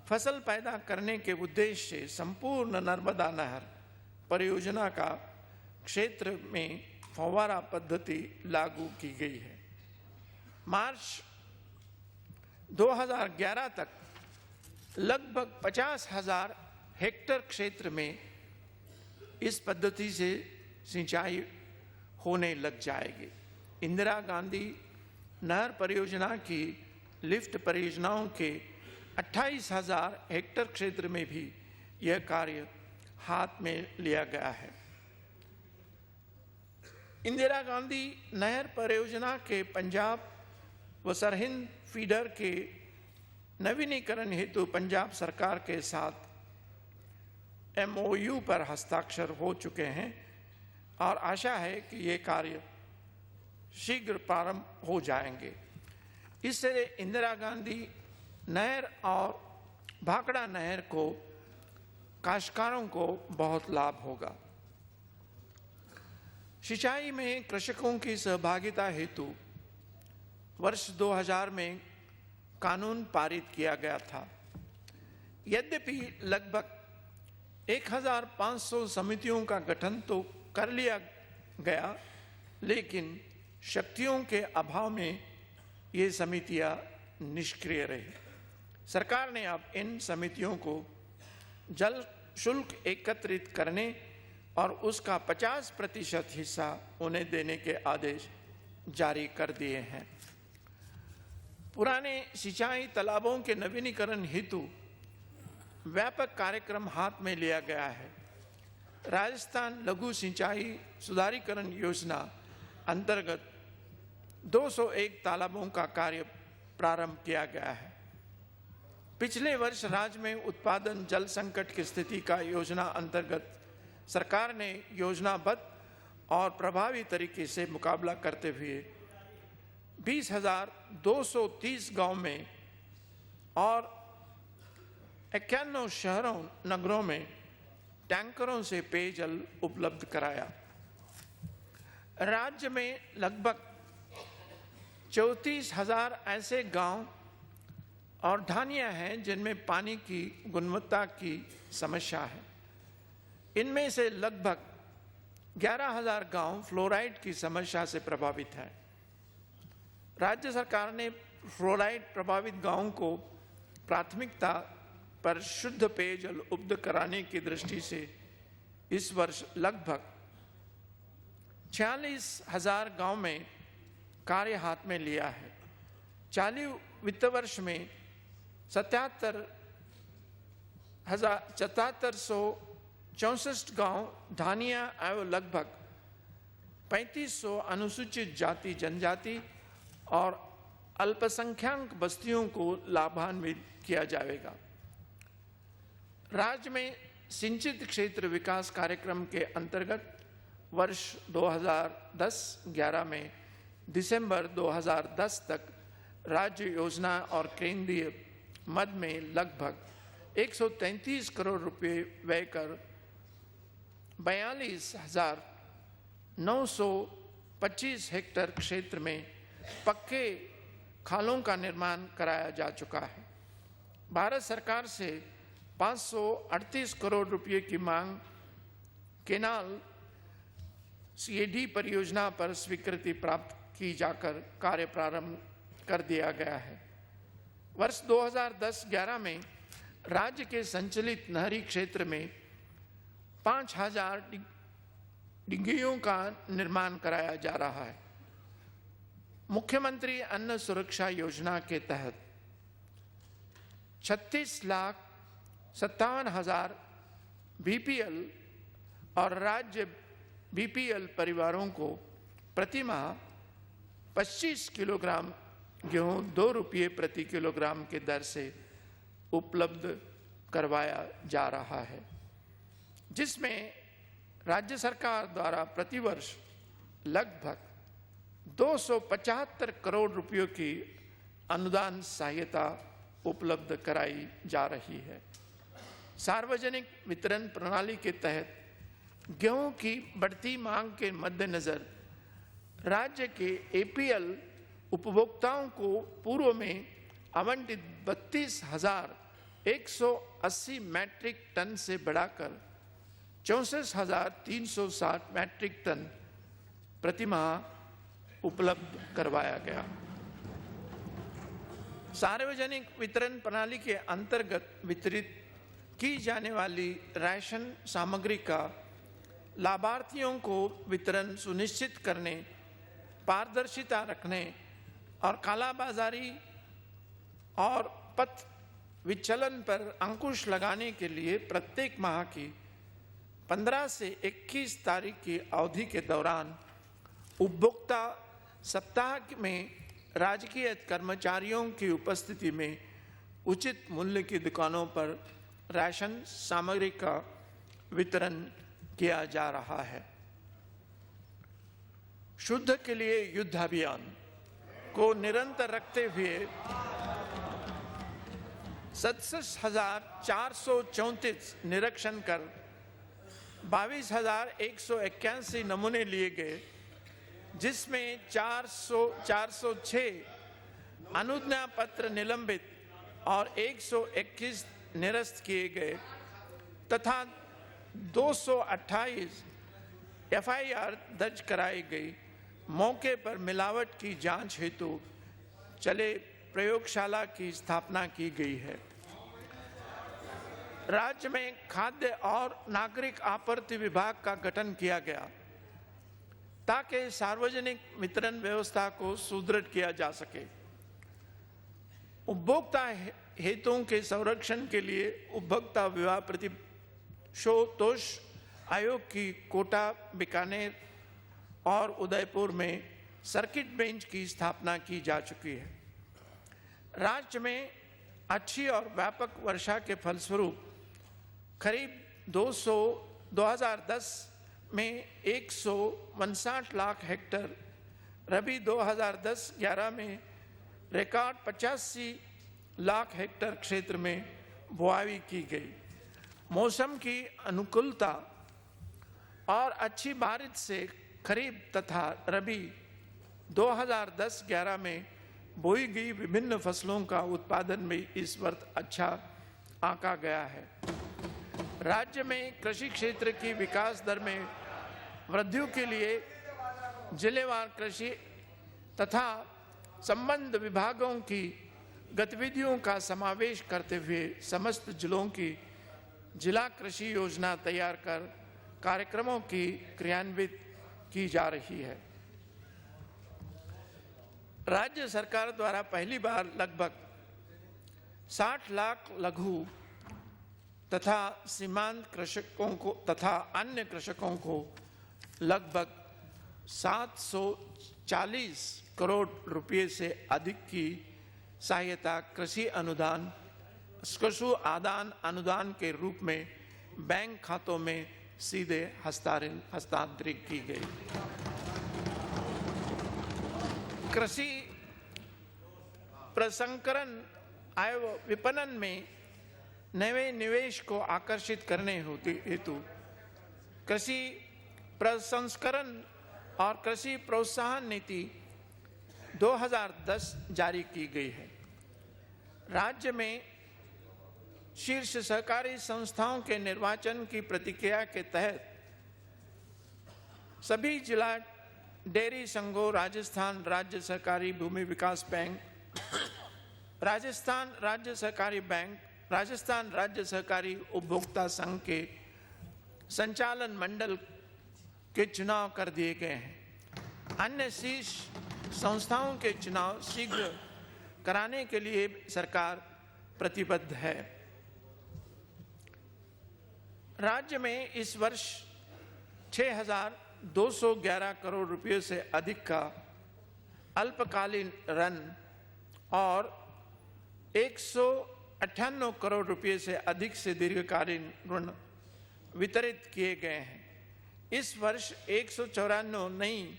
फसल पैदा करने के उद्देश्य से संपूर्ण नर्मदा नहर परियोजना का क्षेत्र में फव्वारा पद्धति लागू की गई है। मार्च 2011 तक लगभग 50,000 हेक्टेयर क्षेत्र में इस पद्धति से सिंचाई होने लग जाएगी। इंदिरा गांधी नहर परियोजना की लिफ्ट परियोजनाओं के 28,000 हेक्टेयर क्षेत्र में भी यह कार्य हाथ में लिया गया है। इंदिरा गांधी नहर परियोजना के पंजाब व सरहिंद फीडर के नवीनीकरण हेतु पंजाब सरकार के साथ MOU पर हस्ताक्षर हो चुके हैं और आशा है कि ये कार्य शीघ्र प्रारंभ हो जाएंगे। इससे इंदिरा गांधी नहर और भाखड़ा नहर को काश्तकारों को बहुत लाभ होगा। सिंचाई में कृषकों की सहभागिता हेतु वर्ष 2000 में कानून पारित किया गया था। यद्यपि लगभग 1500 समितियों का गठन तो कर लिया गया, लेकिन शक्तियों के अभाव में ये समितियां निष्क्रिय रही। सरकार ने अब इन समितियों को जल शुल्क एकत्रित करने और उसका 50% हिस्सा उन्हें देने के आदेश जारी कर दिए हैं। पुराने सिंचाई तालाबों के नवीनीकरण हेतु व्यापक कार्यक्रम हाथ में लिया गया है। राजस्थान लघु सिंचाई सुधारीकरण योजना अंतर्गत 201 तालाबों का कार्य प्रारंभ किया गया है। पिछले वर्ष राज्य में उत्पादन जल संकट की स्थिति का योजना अंतर्गत सरकार ने योजनाबद्ध और प्रभावी तरीके से मुकाबला करते हुए 20,230 गांव में और 51 शहरों नगरों में टैंकरों से पेयजल उपलब्ध कराया। राज्य में लगभग 34,000 ऐसे गांव और ढानियां हैं जिनमें पानी की गुणवत्ता की समस्या है। इनमें से लगभग 11,000 गांव फ्लोराइड की समस्या से प्रभावित हैं। राज्य सरकार ने फ्लोराइड प्रभावित गांवों को प्राथमिकता पर शुद्ध पेयजल उपलब्ध कराने की दृष्टि से इस वर्ष लगभग 46,000 गांव में कार्य हाथ में लिया है। चालू वित्त वर्ष में 7,764 गांव ढानिया एवं लगभग 3,500 अनुसूचित जाति जनजाति और अल्पसंख्यक बस्तियों को लाभान्वित किया जाएगा। राज्य में सिंचित क्षेत्र विकास कार्यक्रम के अंतर्गत वर्ष 2010-11 में दिसंबर 2010 तक राज्य योजना और केंद्रीय मद में लगभग 133 करोड़ रुपए व्यय कर 42,925 हेक्टेयर क्षेत्र में पक्के खालों का निर्माण कराया जा चुका है। भारत सरकार से 538 करोड़ रुपए की मांग केनाल सीएडी परियोजना पर स्वीकृति प्राप्त की जाकर कार्य प्रारंभ कर दिया गया है। वर्ष 2010-11 में राज्य के संचलित नहरी क्षेत्र में 5,000 डिग्गियों का निर्माण कराया जा रहा है। मुख्यमंत्री अन्न सुरक्षा योजना के तहत 36,57,000 बीपीएल और राज्य बीपीएल परिवारों को प्रति माह 25 किलोग्राम गेहूं 2 रुपये प्रति किलोग्राम के दर से उपलब्ध करवाया जा रहा है, जिसमें राज्य सरकार द्वारा प्रतिवर्ष लगभग 275 करोड़ रुपयों की अनुदान सहायता उपलब्ध कराई जा रही है। सार्वजनिक वितरण प्रणाली के तहत गेहूं की बढ़ती मांग के मद्देनजर राज्य के एपीएल उपभोक्ताओं को पूर्व में आवंटित 32,180 मैट्रिक टन से बढ़ाकर 64,360 मैट्रिक टन प्रति माह उपलब्ध करवाया गया। सार्वजनिक वितरण प्रणाली के अंतर्गत वितरित की जाने वाली राशन सामग्री का लाभार्थियों को वितरण सुनिश्चित करने, पारदर्शिता रखने और कालाबाजारी और पथ विचलन पर अंकुश लगाने के लिए प्रत्येक माह की 15 से 21 तारीख की अवधि के दौरान उपभोक्ता सप्ताह में राजकीय कर्मचारियों की उपस्थिति में उचित मूल्य की दुकानों पर राशन सामग्री का वितरण किया जा रहा है। शुद्ध के लिए युद्ध अभियान को निरंतर रखते हुए 67,434 निरीक्षण कर 22,181 नमूने लिए गए, जिसमें 406 अनुज्ञा पत्र निलंबित और 121 निरस्त किए गए तथा 228 एफआईआर दर्ज कराई गई। मौके पर मिलावट की जांच हेतु चले प्रयोगशाला की स्थापना की गई है। राज्य में खाद्य और नागरिक आपूर्ति विभाग का गठन किया गया ताकि सार्वजनिक वितरण व्यवस्था को सुदृढ़ किया जा सके। उपभोक्ता हेतुओं के संरक्षण के लिए उपभोक्ता विवाद प्रतिशोधोष आयोग की कोटा, बीकानेर और उदयपुर में सर्किट बेंच की स्थापना की जा चुकी है। राज्य में अच्छी और व्यापक वर्षा के फलस्वरूप करीब 2010 में 159 लाख हेक्टेयर, रबी 2010-11 में रिकॉर्ड 85 लाख हेक्टेयर क्षेत्र में बुआई की गई। मौसम की अनुकूलता और अच्छी बारिश से खरीफ तथा रबी 2010-11 में बोई गई विभिन्न फसलों का उत्पादन में इस वर्ष अच्छा आंका गया है। राज्य में कृषि क्षेत्र की विकास दर में वृद्धि के लिए जिलेवार कृषि तथा संबद्ध विभागों की गतिविधियों का समावेश करते हुए समस्त जिलों की जिला कृषि योजना तैयार कर कार्यक्रमों की क्रियान्वित की जा रही है। राज्य सरकार द्वारा पहली बार लगभग 60 लाख लघु तथा सीमांत कृषकों को तथा अन्य कृषकों को लगभग 740 करोड़ रुपए से अधिक की सहायता कृषि आदान अनुदान के रूप में बैंक खातों में सीधे हस्तांतरित की गई। कृषि प्रसंस्करण एवं विपणन में नए निवेश को आकर्षित करने हेतु कृषि प्रसंस्करण और कृषि प्रोत्साहन नीति 2010 जारी की गई है। राज्य में शीर्ष सहकारी संस्थाओं के निर्वाचन की प्रक्रिया के तहत सभी जिला डेयरी संघों, राजस्थान राज्य सहकारी भूमि विकास बैंक, राजस्थान राज्य सहकारी बैंक, राजस्थान राज्य सहकारी उपभोक्ता संघ के संचालन मंडल के चुनाव कर दिए गए हैं। अन्य शीर्ष संस्थाओं के चुनाव शीघ्र कराने के लिए सरकार प्रतिबद्ध है। राज्य में इस वर्ष 6,211 करोड़ रुपए से अधिक का अल्पकालीन ऋण और 198 करोड़ रुपए से अधिक से दीर्घकालीन ऋण वितरित किए गए हैं। इस वर्ष 194 नई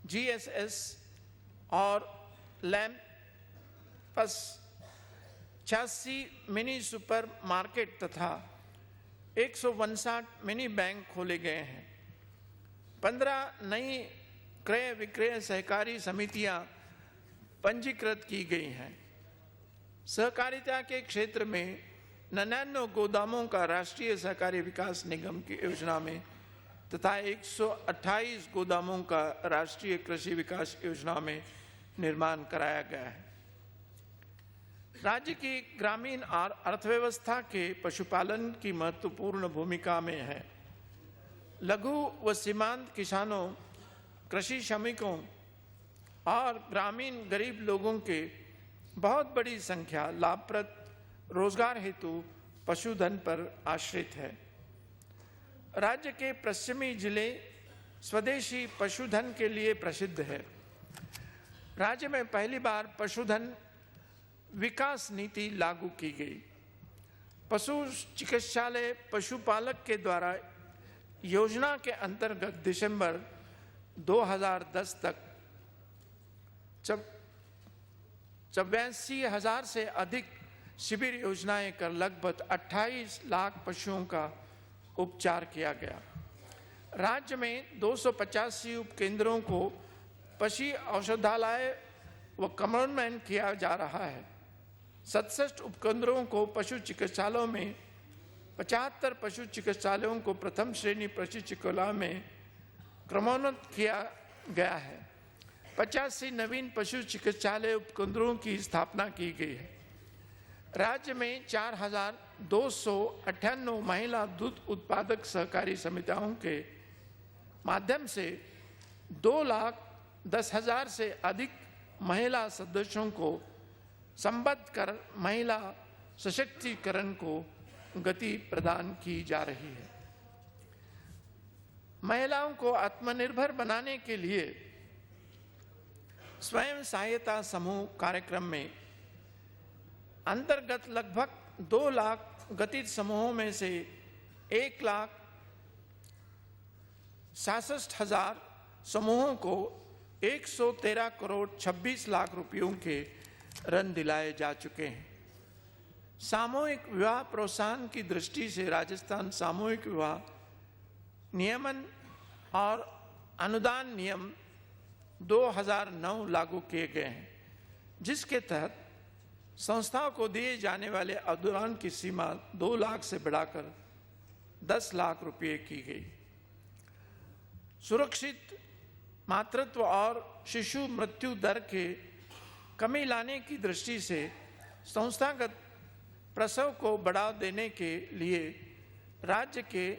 जीएसएस और लैंपस 86 मिनी सुपर मार्केट तथा 159 मिनी बैंक खोले गए हैं। 15 नई क्रय विक्रय सहकारी समितियां पंजीकृत की गई हैं। सहकारिता के क्षेत्र में 99 गोदामों का राष्ट्रीय सहकारी विकास निगम की योजना में तथा 128 गोदामों का राष्ट्रीय कृषि विकास योजना में निर्माण कराया गया है। राज्य की ग्रामीण और अर्थव्यवस्था के पशुपालन की महत्वपूर्ण भूमिका में है। लघु व सीमांत किसानों, कृषि श्रमिकों और ग्रामीण गरीब लोगों के बहुत बड़ी संख्या लाभप्रद रोजगार हेतु पशुधन पर आश्रित है। राज्य के पश्चिमी जिले स्वदेशी पशुधन के लिए प्रसिद्ध है। राज्य में पहली बार पशुधन विकास नीति लागू की गई। पशु चिकित्सालय पशुपालक के द्वारा योजना के अंतर्गत दिसंबर 2010 तक 84,000 से अधिक शिविर योजनाएं कर लगभग 28 लाख पशुओं का उपचार किया गया। राज्य में 285 उपकेंद्रों को पशु औषधालय व कम्पाउंडमेंट किया जा रहा है। 67 उपकेंद्रों को पशु चिकित्सालयों में, 75 पशु चिकित्सालयों को प्रथम श्रेणी पशु चिकित्सालय में क्रमोन्नत किया गया है। 85 नवीन पशु चिकित्सालय उपकेंद्रों की स्थापना की गई है। राज्य में 4,298 महिला दूध उत्पादक सहकारी समितियों के माध्यम से 2,10,000 से अधिक महिला सदस्यों को संबद्ध कर महिला सशक्तिकरण को गति प्रदान की जा रही है। महिलाओं को आत्मनिर्भर बनाने के लिए स्वयं सहायता समूह कार्यक्रम में अंतर्गत लगभग 2 लाख गठित समूहों में से 1,66,000 समूहों को 113 करोड़ 26 लाख रुपयों के ऋण दिलाए जा चुके हैं। सामूहिक विवाह प्रोत्साहन की दृष्टि से राजस्थान सामूहिक विवाह नियमन और अनुदान नियम 2009 लागू किए गए हैं, जिसके तहत संस्थाओं को दिए जाने वाले अनुदान की सीमा 2 लाख से बढ़ाकर 10 लाख रुपये की गई। सुरक्षित मातृत्व और शिशु मृत्यु दर के कमी लाने की दृष्टि से संस्थागत प्रसव को बढ़ावा देने के लिए राज्य के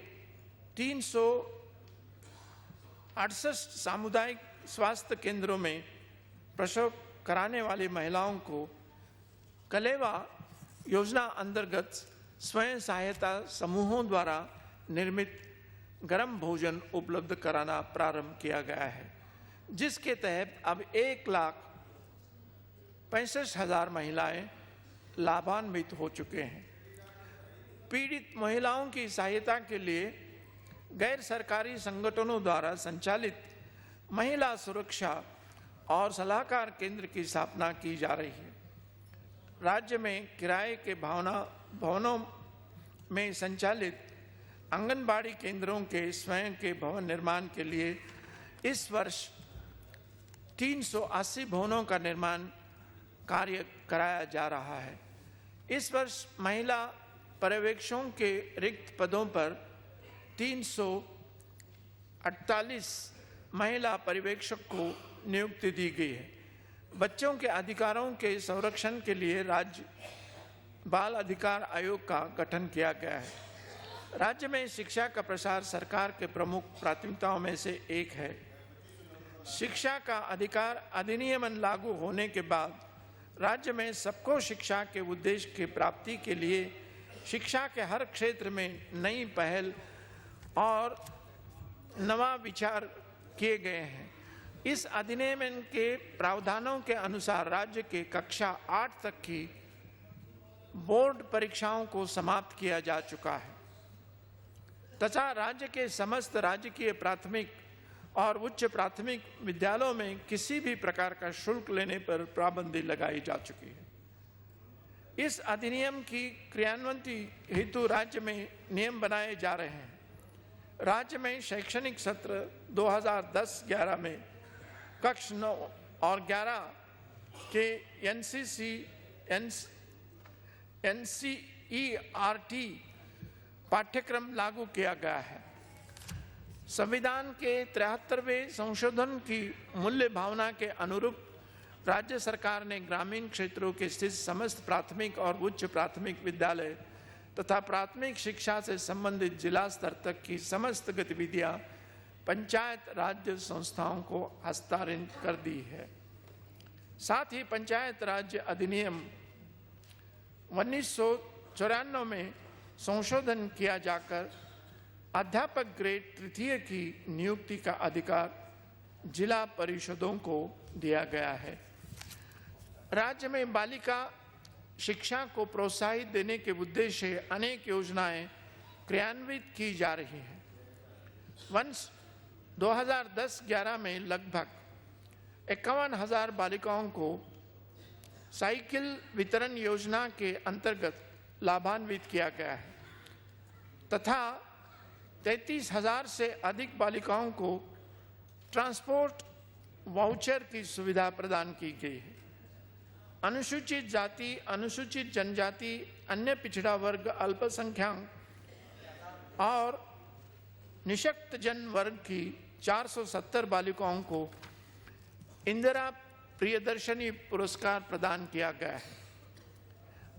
368 सामुदायिक स्वास्थ्य केंद्रों में प्रसव कराने वाली महिलाओं को कलेवा योजना अंतर्गत स्वयं सहायता समूहों द्वारा निर्मित गर्म भोजन उपलब्ध कराना प्रारंभ किया गया है, जिसके तहत अब 1,65,000 महिलाएं लाभान्वित हो चुके हैं। पीड़ित महिलाओं की सहायता के लिए गैर सरकारी संगठनों द्वारा संचालित महिला सुरक्षा और सलाहकार केंद्र की स्थापना की जा रही है। राज्य में किराए के भवनों में संचालित आंगनबाड़ी केंद्रों के स्वयं के भवन निर्माण के लिए इस वर्ष 380 भवनों का निर्माण कार्य कराया जा रहा है। इस वर्ष महिला पर्यवेक्षकों के रिक्त पदों पर 348 महिला पर्यवेक्षक को नियुक्ति दी गई है। बच्चों के अधिकारों के संरक्षण के लिए राज्य बाल अधिकार आयोग का गठन किया गया है। राज्य में शिक्षा का प्रसार सरकार के प्रमुख प्राथमिकताओं में से एक है। शिक्षा का अधिकार अधिनियम लागू होने के बाद राज्य में सबको शिक्षा के उद्देश्य की प्राप्ति के लिए शिक्षा के हर क्षेत्र में नई पहल और नवा विचार किए गए हैं। इस अधिनियम के प्रावधानों के अनुसार राज्य के कक्षा 8 तक की बोर्ड परीक्षाओं को समाप्त किया जा चुका है तथा राज्य के समस्त राजकीय प्राथमिक और उच्च प्राथमिक विद्यालयों में किसी भी प्रकार का शुल्क लेने पर पाबंदी लगाई जा चुकी है। इस अधिनियम की क्रियान्वयन हेतु राज्य में नियम बनाए जा रहे हैं। राज्य में शैक्षणिक सत्र 2010-11 में कक्षा 9 और 11 के NCERT पाठ्यक्रम लागू किया गया है। संविधान के 73वें संशोधन की मूल्य भावना के अनुरूप राज्य सरकार ने ग्रामीण क्षेत्रों के स्थित समस्त प्राथमिक और उच्च प्राथमिक विद्यालय तथा प्राथमिक शिक्षा से संबंधित जिला स्तर तक की समस्त गतिविधियां पंचायत राज्य संस्थाओं को हस्तांतरित कर दी है। साथ ही पंचायत राज्य अधिनियम 1994 में संशोधन किया जाकर अध्यापक ग्रेड तृतीय की नियुक्ति का अधिकार जिला परिषदों को दिया गया है। राज्य में बालिका शिक्षा को प्रोत्साहित देने के उद्देश्य से अनेक योजनाएं क्रियान्वित की जा रही हैं। 2010-11 में लगभग 51,000 बालिकाओं को साइकिल वितरण योजना के अंतर्गत लाभान्वित किया गया है तथा 33,000 से अधिक बालिकाओं को ट्रांसपोर्ट वाउचर की सुविधा प्रदान की गई है। अनुसूचित जाति, अनुसूचित जनजाति, अन्य पिछड़ा वर्ग, अल्पसंख्यक और निशक्त जन वर्ग की 470 बालिकाओं को इंदिरा प्रियदर्शनी पुरस्कार प्रदान किया गया है।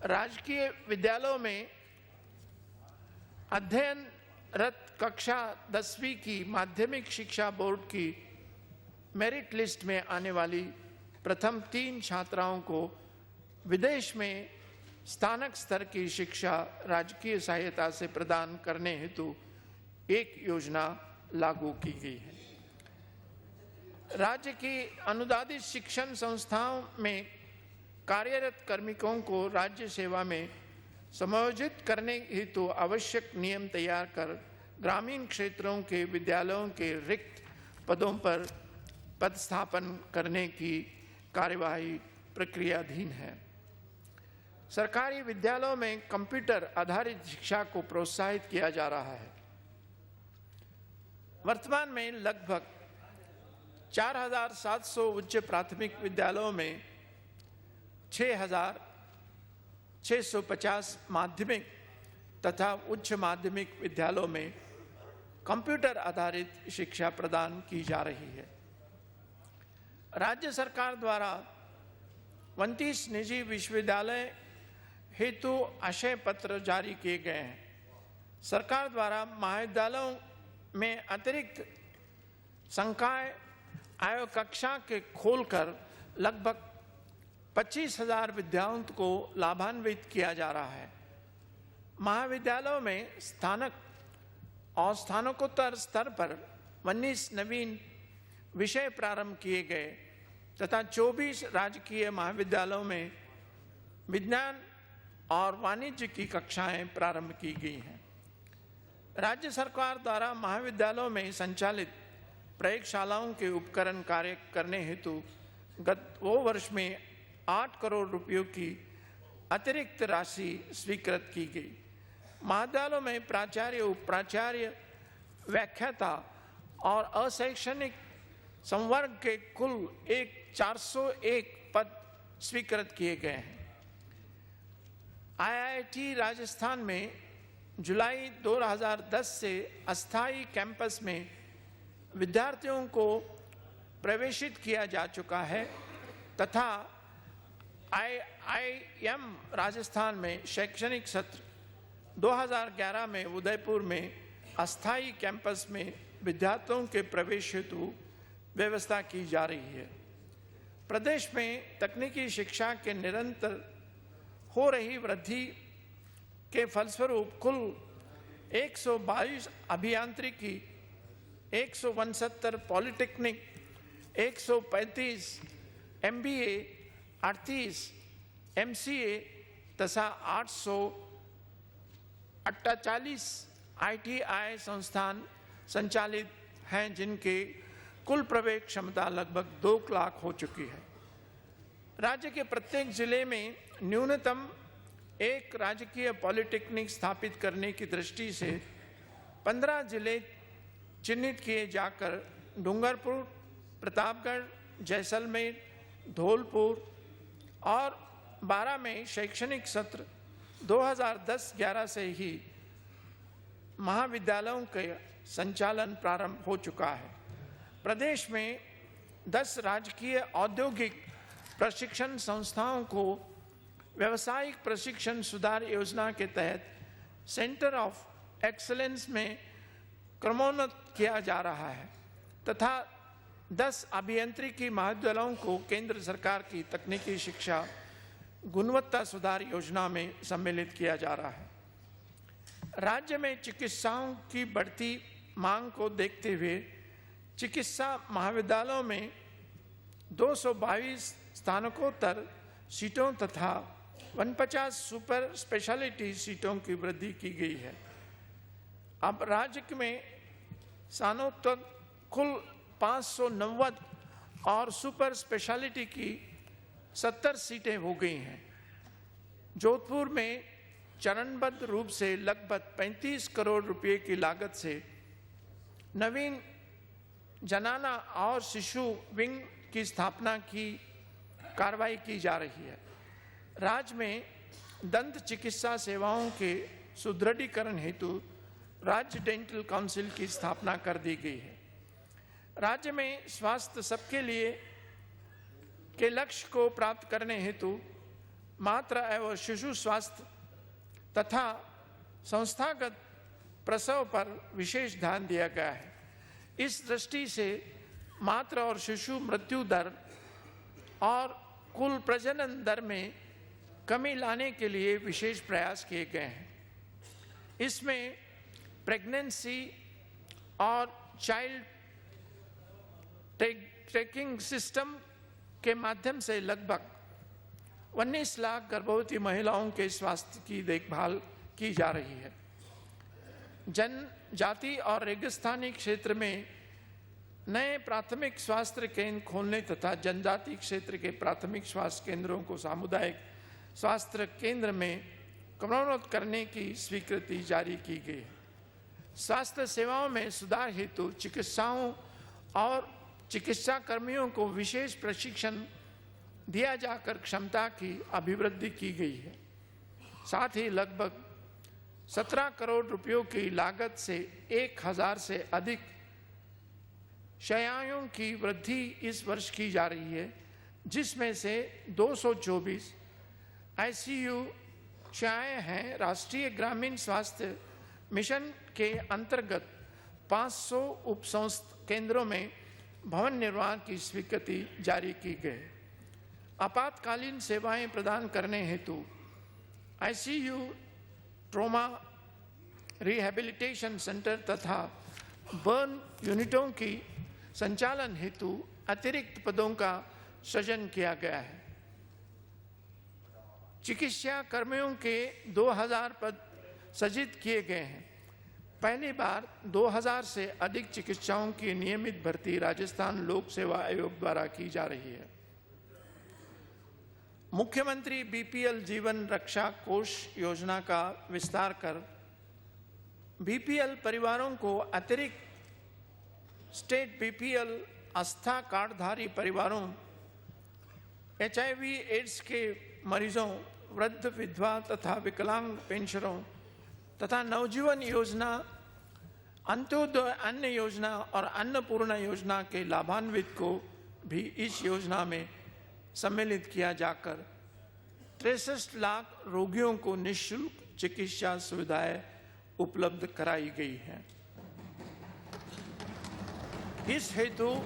राजकीय विद्यालयों में अध्ययनरत कक्षा 10वीं की माध्यमिक शिक्षा बोर्ड की मेरिट लिस्ट में आने वाली प्रथम 3 छात्राओं को विदेश में स्नातक स्तर की शिक्षा राजकीय सहायता से प्रदान करने हेतु एक योजना लागू की गई है। राज्य की अनुदानित शिक्षण संस्थाओं में कार्यरत कार्मिकों को राज्य सेवा में समायोजित करने हेतु आवश्यक नियम तैयार कर ग्रामीण क्षेत्रों के विद्यालयों के रिक्त पदों पर पदस्थापन करने की कार्यवाही प्रक्रियाधीन है। सरकारी विद्यालयों में कंप्यूटर आधारित शिक्षा को प्रोत्साहित किया जा रहा है। वर्तमान में लगभग 4,700 उच्च प्राथमिक विद्यालयों में 6,650 माध्यमिक तथा उच्च माध्यमिक विद्यालयों में कंप्यूटर आधारित शिक्षा प्रदान की जा रही है। राज्य सरकार द्वारा 29 निजी विश्वविद्यालय हेतु आशय पत्र जारी किए गए हैं। सरकार द्वारा महाविद्यालयों में अतिरिक्त संकाय आय कक्षा के खोलकर लगभग 25,000 विद्यार्थियों को लाभान्वित किया जा रहा है। महाविद्यालयों में स्नातक और स्नातकोत्तर स्तर पर 19 नवीन विषय प्रारंभ किए गए तथा 24 राजकीय महाविद्यालयों में विज्ञान और वाणिज्य की कक्षाएं प्रारंभ की गई हैं। राज्य सरकार द्वारा महाविद्यालयों में संचालित प्रयोगशालाओं के उपकरण कार्य करने हेतु गत वर्ष में 8 करोड़ रुपयों की अतिरिक्त राशि स्वीकृत की गई। महाविद्यालयों में प्राचार्य, उपाचार्य, व्याख्याता और अशैक्षणिक संवर्ग के कुल 401 पद स्वीकृत किए गए हैं। IIT राजस्थान में जुलाई 2010 से अस्थायी कैंपस में विद्यार्थियों को प्रवेशित किया जा चुका है तथा IIM राजस्थान में शैक्षणिक सत्र 2011 में उदयपुर में अस्थायी कैंपस में विद्यार्थियों के प्रवेश हेतु व्यवस्था की जा रही है। प्रदेश में तकनीकी शिक्षा के निरंतर हो रही वृद्धि के फलस्वरूप कुल 122 अभियांत्रिकी, 169 पॉलिटेक्निक, 135 MBA, 38 MCA तथा 848 ITI संस्थान संचालित हैं, जिनके कुल प्रवेश क्षमता लगभग 2 लाख हो चुकी है। राज्य के प्रत्येक जिले में न्यूनतम एक राजकीय पॉलिटेक्निक स्थापित करने की दृष्टि से 15 जिले चिन्हित किए जाकर डूंगरपुर, प्रतापगढ़, जैसलमेर, धौलपुर और 12 में शैक्षणिक सत्र 2010-11 से ही महाविद्यालयों के संचालन प्रारंभ हो चुका है। प्रदेश में 10 राजकीय औद्योगिक प्रशिक्षण संस्थाओं को व्यावसायिक प्रशिक्षण सुधार योजना के तहत सेंटर ऑफ एक्सीलेंस में क्रमोन्नत किया जा रहा है तथा 10 अभियांत्रिकी महाविद्यालयों को केंद्र सरकार की तकनीकी शिक्षा गुणवत्ता सुधार योजना में सम्मिलित किया जा रहा है। राज्य में चिकित्साओं की बढ़ती मांग को देखते हुए चिकित्सा महाविद्यालयों में 222 स्नातकोत्तर सीटों तथा 150 सुपर स्पेशलिटी सीटों की वृद्धि की गई है। अब राज्य में स्नातकोत्तर कुल 590 और सुपर स्पेशलिटी की 70 सीटें हो गई हैं। जोधपुर में चरणबद्ध रूप से लगभग 35 करोड़ रुपए की लागत से नवीन जनाना और शिशु विंग की स्थापना की कार्रवाई की जा रही है। राज्य में दंत चिकित्सा सेवाओं के सुदृढ़ीकरण हेतु राज्य डेंटल काउंसिल की स्थापना कर दी गई है। राज्य में स्वास्थ्य सबके लिए के लक्ष्य को प्राप्त करने हेतु मातृ एवं शिशु स्वास्थ्य तथा संस्थागत प्रसव पर विशेष ध्यान दिया गया है। इस दृष्टि से मातृ और शिशु मृत्यु दर और कुल प्रजनन दर में कमी लाने के लिए विशेष प्रयास किए गए हैं। इसमें प्रेगनेंसी और चाइल्ड ट्रैकिंग सिस्टम के माध्यम से लगभग 19 लाख गर्भवती महिलाओं के स्वास्थ्य की देखभाल की जा रही है। जनजाति और रेगिस्तानी क्षेत्र में नए प्राथमिक स्वास्थ्य केंद्र खोलने तथा जनजाति क्षेत्र के प्राथमिक स्वास्थ्य केंद्रों को सामुदायिक स्वास्थ्य केंद्र में क्रमोन्नत करने की स्वीकृति जारी की गई है। स्वास्थ्य सेवाओं में सुधार हेतु चिकित्साओं और चिकित्सा कर्मियों को विशेष प्रशिक्षण दिया जाकर क्षमता की अभिवृद्धि की गई है। साथ ही लगभग 17 करोड़ रुपयों की लागत से 1000 से अधिक शय्याओं की वृद्धि इस वर्ष की जा रही है, जिसमें से 224 ICU शय्याएं हैं। राष्ट्रीय ग्रामीण स्वास्थ्य मिशन के अंतर्गत 500 उप स्वास्थ्य केंद्रों में भवन निर्माण की स्वीकृति जारी की गई। आपातकालीन सेवाएं प्रदान करने हेतु ICU, ट्रोमा रिहैबिलिटेशन सेंटर तथा बर्न यूनिटों की संचालन हेतु अतिरिक्त पदों का सृजन किया गया है। चिकित्सा कर्मियों के 2000 पद सृजित किए गए हैं। पहली बार 2000 से अधिक चिकित्साओं की नियमित भर्ती राजस्थान लोक सेवा आयोग द्वारा की जा रही है। मुख्यमंत्री BPL जीवन रक्षा कोष योजना का विस्तार कर BPL परिवारों को अतिरिक्त स्टेट BPL आस्था कार्डधारी परिवारों, HIV एड्स के मरीजों, वृद्ध विधवा तथा विकलांग पेंशनरों तथा नवजीवन योजना, अंत्योदय अन्न योजना और अन्नपूर्णा योजना के लाभान्वित को भी इस योजना में सम्मिलित किया जाकर 63 लाख रोगियों को निःशुल्क चिकित्सा सुविधाएं उपलब्ध कराई गई हैं। इस हेतु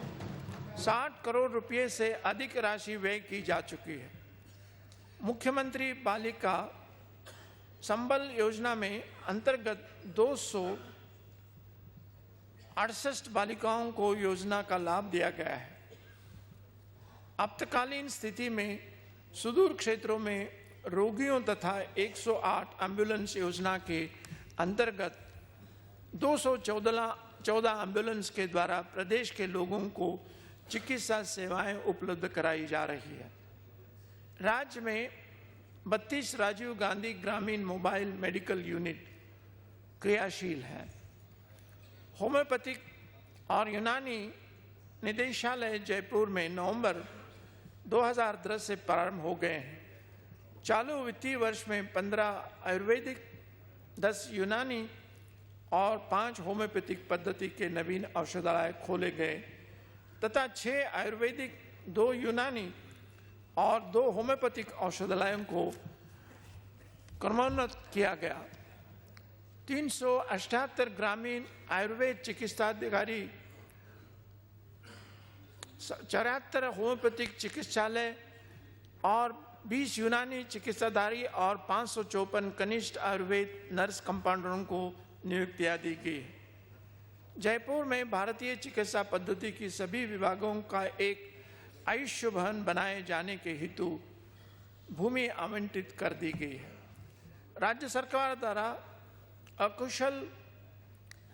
60 करोड़ रुपए से अधिक राशि व्यय की जा चुकी है। मुख्यमंत्री बालिका संबल योजना में अंतर्गत 268 बालिकाओं को योजना का लाभ दिया गया है। आपातकालीन स्थिति में सुदूर क्षेत्रों में रोगियों तथा 108 एम्बुलेंस योजना के अंतर्गत 214 एम्बुलेंस के द्वारा प्रदेश के लोगों को चिकित्सा सेवाएं उपलब्ध कराई जा रही है। राज्य में 32 राजीव गांधी ग्रामीण मोबाइल मेडिकल यूनिट क्रियाशील है। होम्योपैथिक और यूनानी निदेशालय जयपुर में नवंबर 2010 से प्रारंभ हो गए हैं। चालू वित्तीय वर्ष में 15 आयुर्वेदिक, 10 यूनानी और 5 होम्योपैथिक पद्धति के नवीन औषधालय खोले गए तथा 6 आयुर्वेदिक, 2 यूनानी और 2 होम्योपैथिक औषधालयों को क्रमोन्नत किया गया। 378 ग्रामीण आयुर्वेद चिकित्साधिकारी, 74 होम्योपैथिक चिकित्सालय और 20 यूनानी चिकित्साधारी और 554 कनिष्ठ आयुर्वेद नर्स कंपाउंडरों को नियुक्तियां दी गई है। जयपुर में भारतीय चिकित्सा पद्धति की सभी विभागों का एक आयुष्य भवन बनाए जाने के हेतु भूमि आवंटित कर दी गई है। राज्य सरकार द्वारा अकुशल,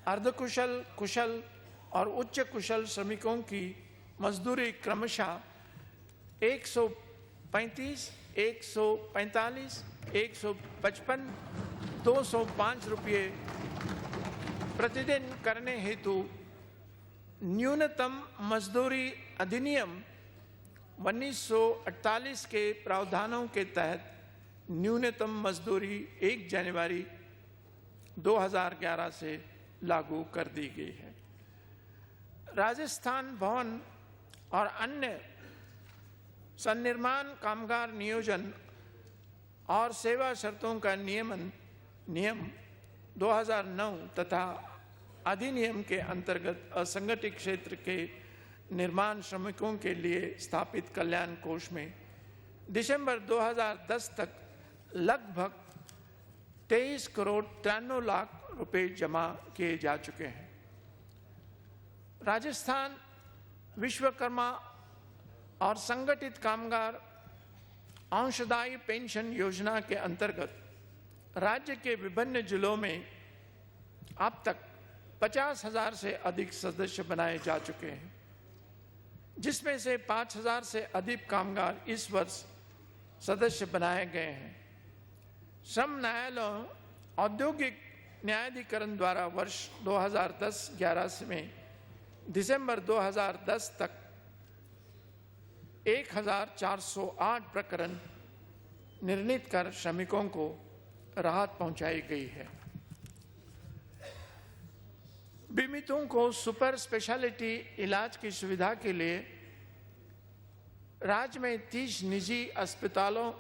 अर्धकुशल, कुशल और उच्च कुशल श्रमिकों की मजदूरी क्रमशः 135, 145, 155, 205 रुपये प्रतिदिन करने हेतु न्यूनतम मजदूरी अधिनियम 1948 के प्रावधानों के तहत न्यूनतम मजदूरी 1 जनवरी 2011 से लागू कर दी गई है। राजस्थान भवन और अन्य सन्निर्माण कामगार नियोजन और सेवा शर्तों का नियम 2009 तथा अधिनियम के अंतर्गत असंगठित क्षेत्र के निर्माण श्रमिकों के लिए स्थापित कल्याण कोष में दिसंबर 2010 तक लगभग 23 करोड़ 93 लाख रुपए जमा किए जा चुके हैं। राजस्थान विश्वकर्मा और संगठित कामगार अंशदायी पेंशन योजना के अंतर्गत राज्य के विभिन्न जिलों में अब तक 50,000 से अधिक सदस्य बनाए जा चुके हैं, जिसमें से 5,000 से अधिक कामगार इस वर्ष सदस्य बनाए गए हैं। श्रम न्यायालयों औद्योगिक न्यायाधिकरण द्वारा वर्ष 2010-11 में दिसंबर 2010 तक 1,408 प्रकरण निर्णीत कर श्रमिकों को राहत पहुंचाई गई है। बीमितों को सुपर स्पेशलिटी इलाज की सुविधा के लिए राज्य में 30 निजी अस्पतालों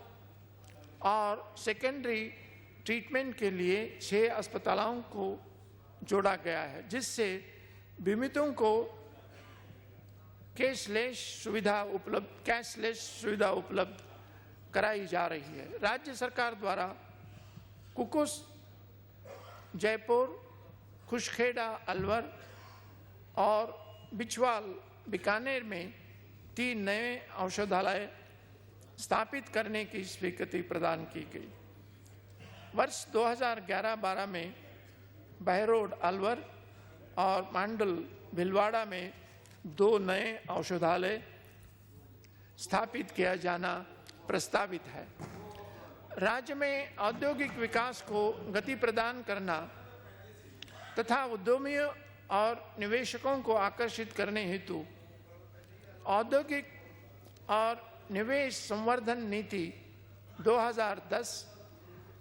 और सेकेंडरी ट्रीटमेंट के लिए 6 अस्पतालों को जोड़ा गया है, जिससे बीमितों को कैशलेस सुविधा उपलब्ध कराई जा रही है। राज्य सरकार द्वारा कुकुस, जयपुर, खुशखेड़ा, अलवर और बिछवाल, बीकानेर में 3 नए औषधालय स्थापित करने की स्वीकृति प्रदान की गई। वर्ष 2011-12 में बहरोड, अलवर और मांडल, भिलवाड़ा में 2 नए औषधालय स्थापित किया जाना प्रस्तावित है। राज्य में औद्योगिक विकास को गति प्रदान करना तथा उद्यमियों और निवेशकों को आकर्षित करने हेतु औद्योगिक और निवेश संवर्धन नीति 2010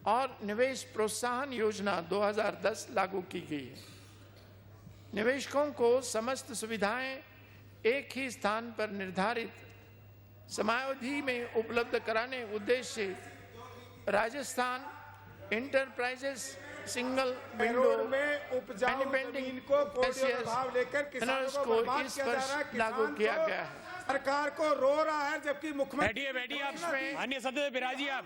और निवेश प्रोत्साहन योजना 2010 लागू की गई है। निवेशकों को समस्त सुविधाएं एक ही स्थान पर निर्धारित समयावधि में उपलब्ध कराने उद्देश्य से राजस्थान इंटरप्राइजेस सिंगल विंडो में उपजाऊ जमीन को पोर्टल भाव लेकर किसानों को बर्बाद किया जा रहा है। लागू किया गया है। सरकार को रो रहा है, जबकि मुख्यमंत्री बैठिए आप अन्य शब्द में बिराजिए आप।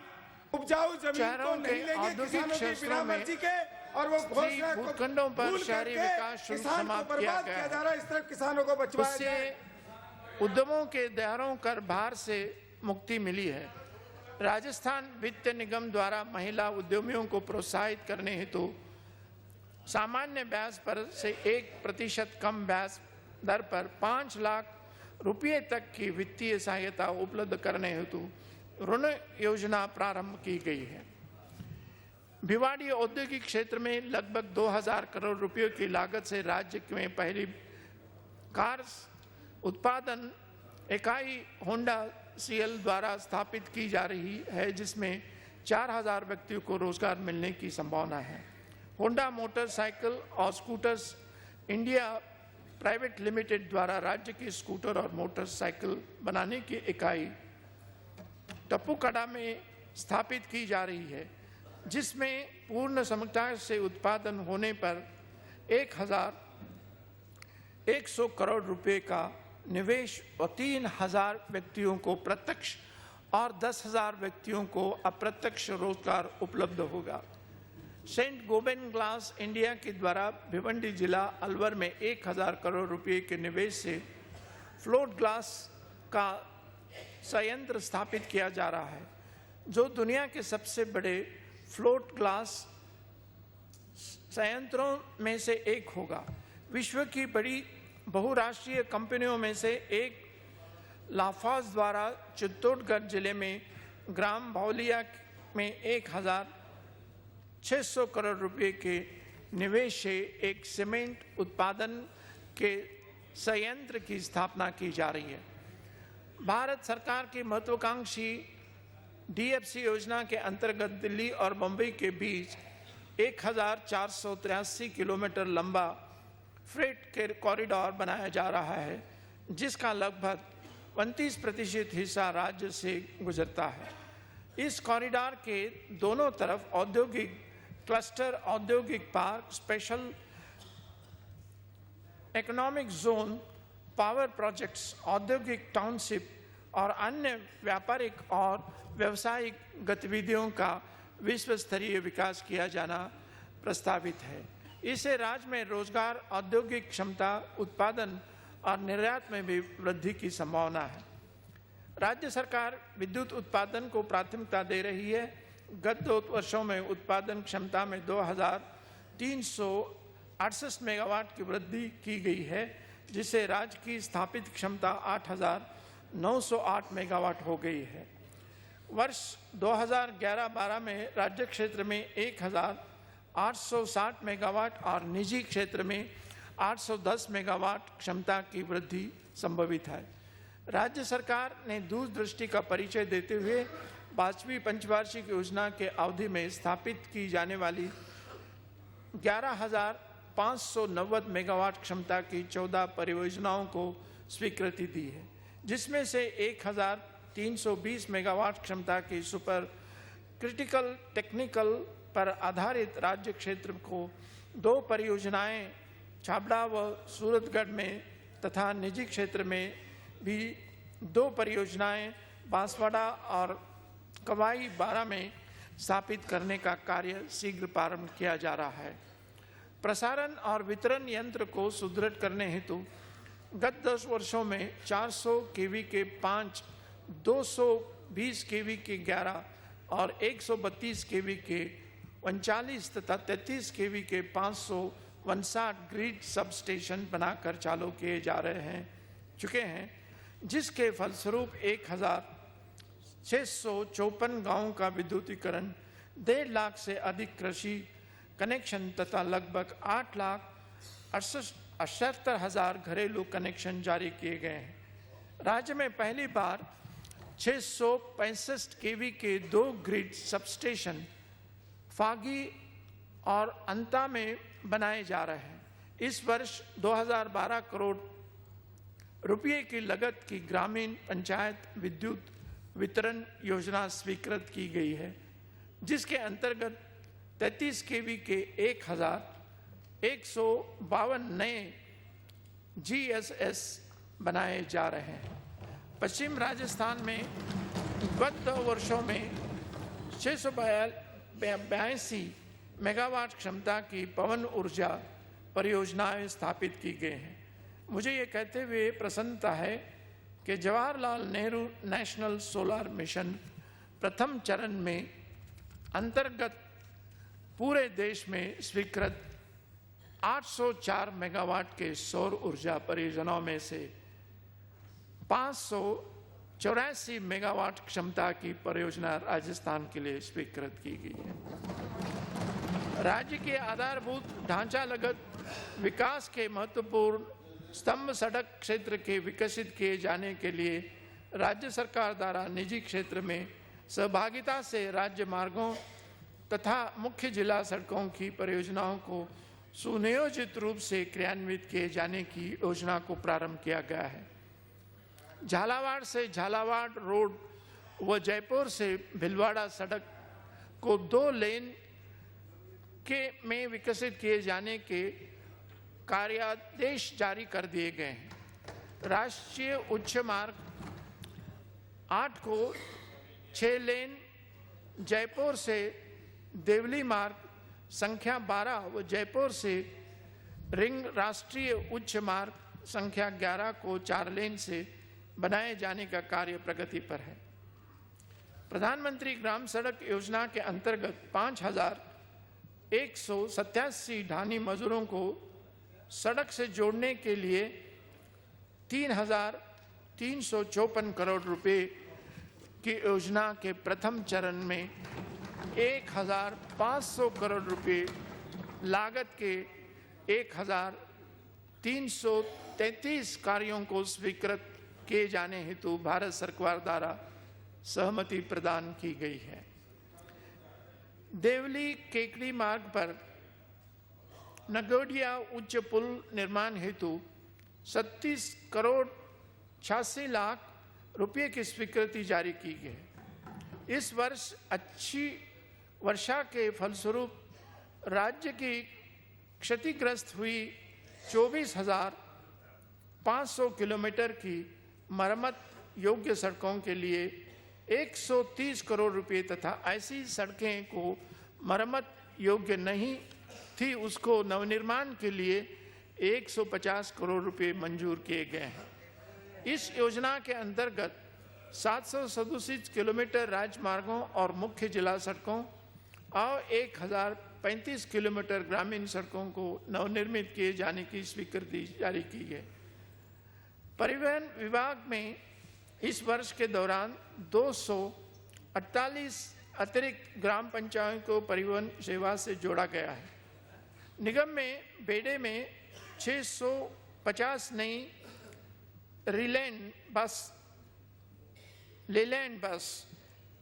उपजाऊ जमीन को नहीं लेंगे किसानों की बिना मर्जी के, और वो घोषणा भूखंडों पर शहरी विकास किसान को बर्बाद किया जा रहा है। इस तरह किसानों को बचवाया जाए। उद्यमों के दायरों कर भार से मुक्ति मिली है। राजस्थान वित्त निगम द्वारा महिला उद्यमियों को प्रोत्साहित करने हेतु सामान्य ब्याज पर से 1% कम ब्याज दर पर 5 लाख रुपये तक की वित्तीय सहायता उपलब्ध करने हेतु ऋण योजना प्रारंभ की गई है। भिवाड़ी औद्योगिक क्षेत्र में लगभग 2,000 करोड़ रुपयों की लागत से राज्य में पहली कार उत्पादन इकाई होंडा सीएल द्वारा स्थापित की जा रही है, जिसमें 4,000 व्यक्तियों को रोजगार मिलने की संभावना है। होंडा मोटरसाइकिल और स्कूटर्स इंडिया प्राइवेट लिमिटेड द्वारा राज्य के स्कूटर और मोटरसाइकिल बनाने की इकाई टप्पूकड़ा में स्थापित की जा रही है, जिसमें पूर्ण क्षमता से उत्पादन होने पर 1,100 करोड़ रुपए का निवेश और 3,000 व्यक्तियों को प्रत्यक्ष और 10,000 व्यक्तियों को अप्रत्यक्ष रोजगार उपलब्ध होगा। सेंट गोबेन ग्लास इंडिया के द्वारा भिवंडी जिला अलवर में 1,000 करोड़ रुपए के निवेश से फ्लोट ग्लास का संयंत्र स्थापित किया जा रहा है, जो दुनिया के सबसे बड़े फ्लोट ग्लास संयंत्रों में से एक होगा। विश्व की बड़ी बहुराष्ट्रीय कंपनियों में से एक लाफाज द्वारा चित्तौड़गढ़ जिले में ग्राम भौलिया में 1,600 करोड़ रुपए के निवेश से एक सीमेंट उत्पादन के संयंत्र की स्थापना की जा रही है। भारत सरकार की महत्वाकांक्षी DFC योजना के अंतर्गत दिल्ली और मुंबई के बीच 1,483 किलोमीटर लंबा फ्रेट कॉरिडोर बनाया जा रहा है, जिसका लगभग 29% हिस्सा राज्य से गुजरता है। इस कॉरिडोर के दोनों तरफ औद्योगिक क्लस्टर, औद्योगिक park, special economic zone, power projects, औद्योगिक टाउनशिप और अन्य व्यापारिक और व्यावसायिक गतिविधियों का विश्व स्तरीय विकास किया जाना प्रस्तावित है। इससे राज्य में रोजगार, औद्योगिक क्षमता, उत्पादन और निर्यात में भी वृद्धि की संभावना है। राज्य सरकार विद्युत उत्पादन को प्राथमिकता दे रही है। गत 2 वर्षों में उत्पादन क्षमता में 2,368 मेगावाट की वृद्धि की गई है, जिससे राज्य की स्थापित क्षमता 8,908 मेगावाट हो गई है। वर्ष 2011-12 में राज्य क्षेत्र में 1,860 मेगावाट और निजी क्षेत्र में 810 मेगावाट क्षमता की वृद्धि संभवित है। राज्य सरकार ने दूरदृष्टि का परिचय देते हुए 5वीं पंचवार्षिक योजना के अवधि में स्थापित की जाने वाली 11,590 मेगावाट क्षमता की 14 परियोजनाओं को स्वीकृति दी है, जिसमें से 1,320 मेगावाट क्षमता की सुपर क्रिटिकल टेक्निकल पर आधारित राज्य क्षेत्र को 2 परियोजनाएं छाबड़ा व सूरतगढ़ में तथा निजी क्षेत्र में भी 2 परियोजनाएं बांसवाड़ा और कवाई बारा में स्थापित करने का कार्य शीघ्र प्रारंभ किया जा रहा है। प्रसारण और वितरण यंत्र को सुदृढ़ करने हेतु गत 10 वर्षों में 400 केवी के 5, 220 केवी के 11 और 132 केवी के 39 तथा 33 केवी के 559 ग्रिड सब स्टेशन बनाकर चालू किए जा चुके हैं, जिसके फलस्वरूप 1,654 गांवों का विद्युतीकरण, 1.5 लाख से अधिक कृषि कनेक्शन तथा लगभग 8,68,000 घरेलू कनेक्शन जारी किए गए हैं। राज्य में पहली बार 665 केवी के 2 ग्रिड सबस्टेशन फागी और अंता में बनाए जा रहे हैं। इस वर्ष 2012 करोड़ रुपये की लागत की ग्रामीण पंचायत विद्युत वितरण योजना स्वीकृत की गई है, जिसके अंतर्गत 33 केवी के 1,152 नए GSS बनाए जा रहे हैं। पश्चिम राजस्थान में गत 2 वर्षों में 682 मेगावाट क्षमता की पवन ऊर्जा परियोजनाएं स्थापित की गई हैं। मुझे ये कहते हुए प्रसन्नता है कि Jawaharlal Nehru national solar mission प्रथम चरण में अंतर्गत पूरे देश में स्वीकृत 804 मेगावाट के सौर ऊर्जा परियोजनाओं में से 584 मेगावाट क्षमता की परियोजना राजस्थान के लिए स्वीकृत की गई है। राज्य के आधारभूत ढांचागत विकास के महत्वपूर्ण स्तंभ सड़क क्षेत्र के विकसित किए जाने के लिए राज्य सरकार द्वारा निजी क्षेत्र में सहभागिता से राज्य मार्गों तथा मुख्य जिला सड़कों की परियोजनाओं को सुनियोजित रूप से क्रियान्वित किए जाने की योजना को प्रारंभ किया गया है। झालावाड़ से झालावाड़ रोड व जयपुर से भिलवाड़ा सड़क को 2 लेन में विकसित किए जाने के कार्यादेश जारी कर दिए गए हैं। राष्ट्रीय उच्च मार्ग 8 को 6 लेन, जयपुर से देवली मार्ग संख्या 12 व जयपुर से रिंग राष्ट्रीय उच्च मार्ग संख्या 11 को 4 लेन से बनाए जाने का कार्य प्रगति पर है। प्रधानमंत्री ग्राम सड़क योजना के अंतर्गत 5,187 ढानी मजदूरों को सड़क से जोड़ने के लिए 354 करोड़ रुपए की योजना के प्रथम चरण में 1500 करोड़ रुपए लागत के 1333 कार्यों को स्वीकृत किए जाने हेतु भारत सरकार द्वारा सहमति प्रदान की गई है। देवली केकड़ी मार्ग पर नगोडिया उच्च पुल निर्माण हेतु 37 करोड़ 86 लाख रुपए की स्वीकृति जारी की गई। इस वर्ष अच्छी वर्षा के फलस्वरूप राज्य की क्षतिग्रस्त हुई 24,500 किलोमीटर की मरम्मत योग्य सड़कों के लिए 130 करोड़ रुपए तथा ऐसी सड़कें को मरम्मत योग्य नहीं थी उसको नवनिर्माण के लिए 150 करोड़ रुपए मंजूर किए गए हैं। इस योजना के अंतर्गत 737 किलोमीटर राजमार्गों और मुख्य जिला सड़कों और 1035 किलोमीटर ग्रामीण सड़कों को नवनिर्मित किए जाने की स्वीकृति जारी की है। परिवहन विभाग में इस वर्ष के दौरान 248 अतिरिक्त ग्राम पंचायतों को परिवहन सेवा से जोड़ा गया है। निगम में बेड़े में 650 नई लेलैंड बस,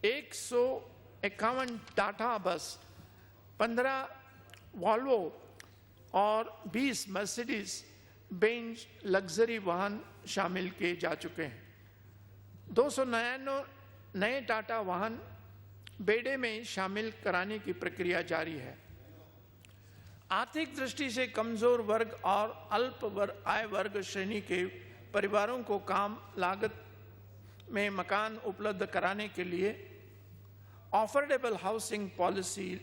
151 टाटा बस, 15 वॉल्वो और 20 मर्सिडीज बेंज लग्जरी वाहन शामिल किए जा चुके हैं। 299 नए टाटा वाहन बेड़े में शामिल कराने की प्रक्रिया जारी है। आर्थिक दृष्टि से कमजोर वर्ग और अल्प आय वर्ग श्रेणी के परिवारों को कम लागत में मकान उपलब्ध कराने के लिए अफोर्डेबल हाउसिंग पॉलिसी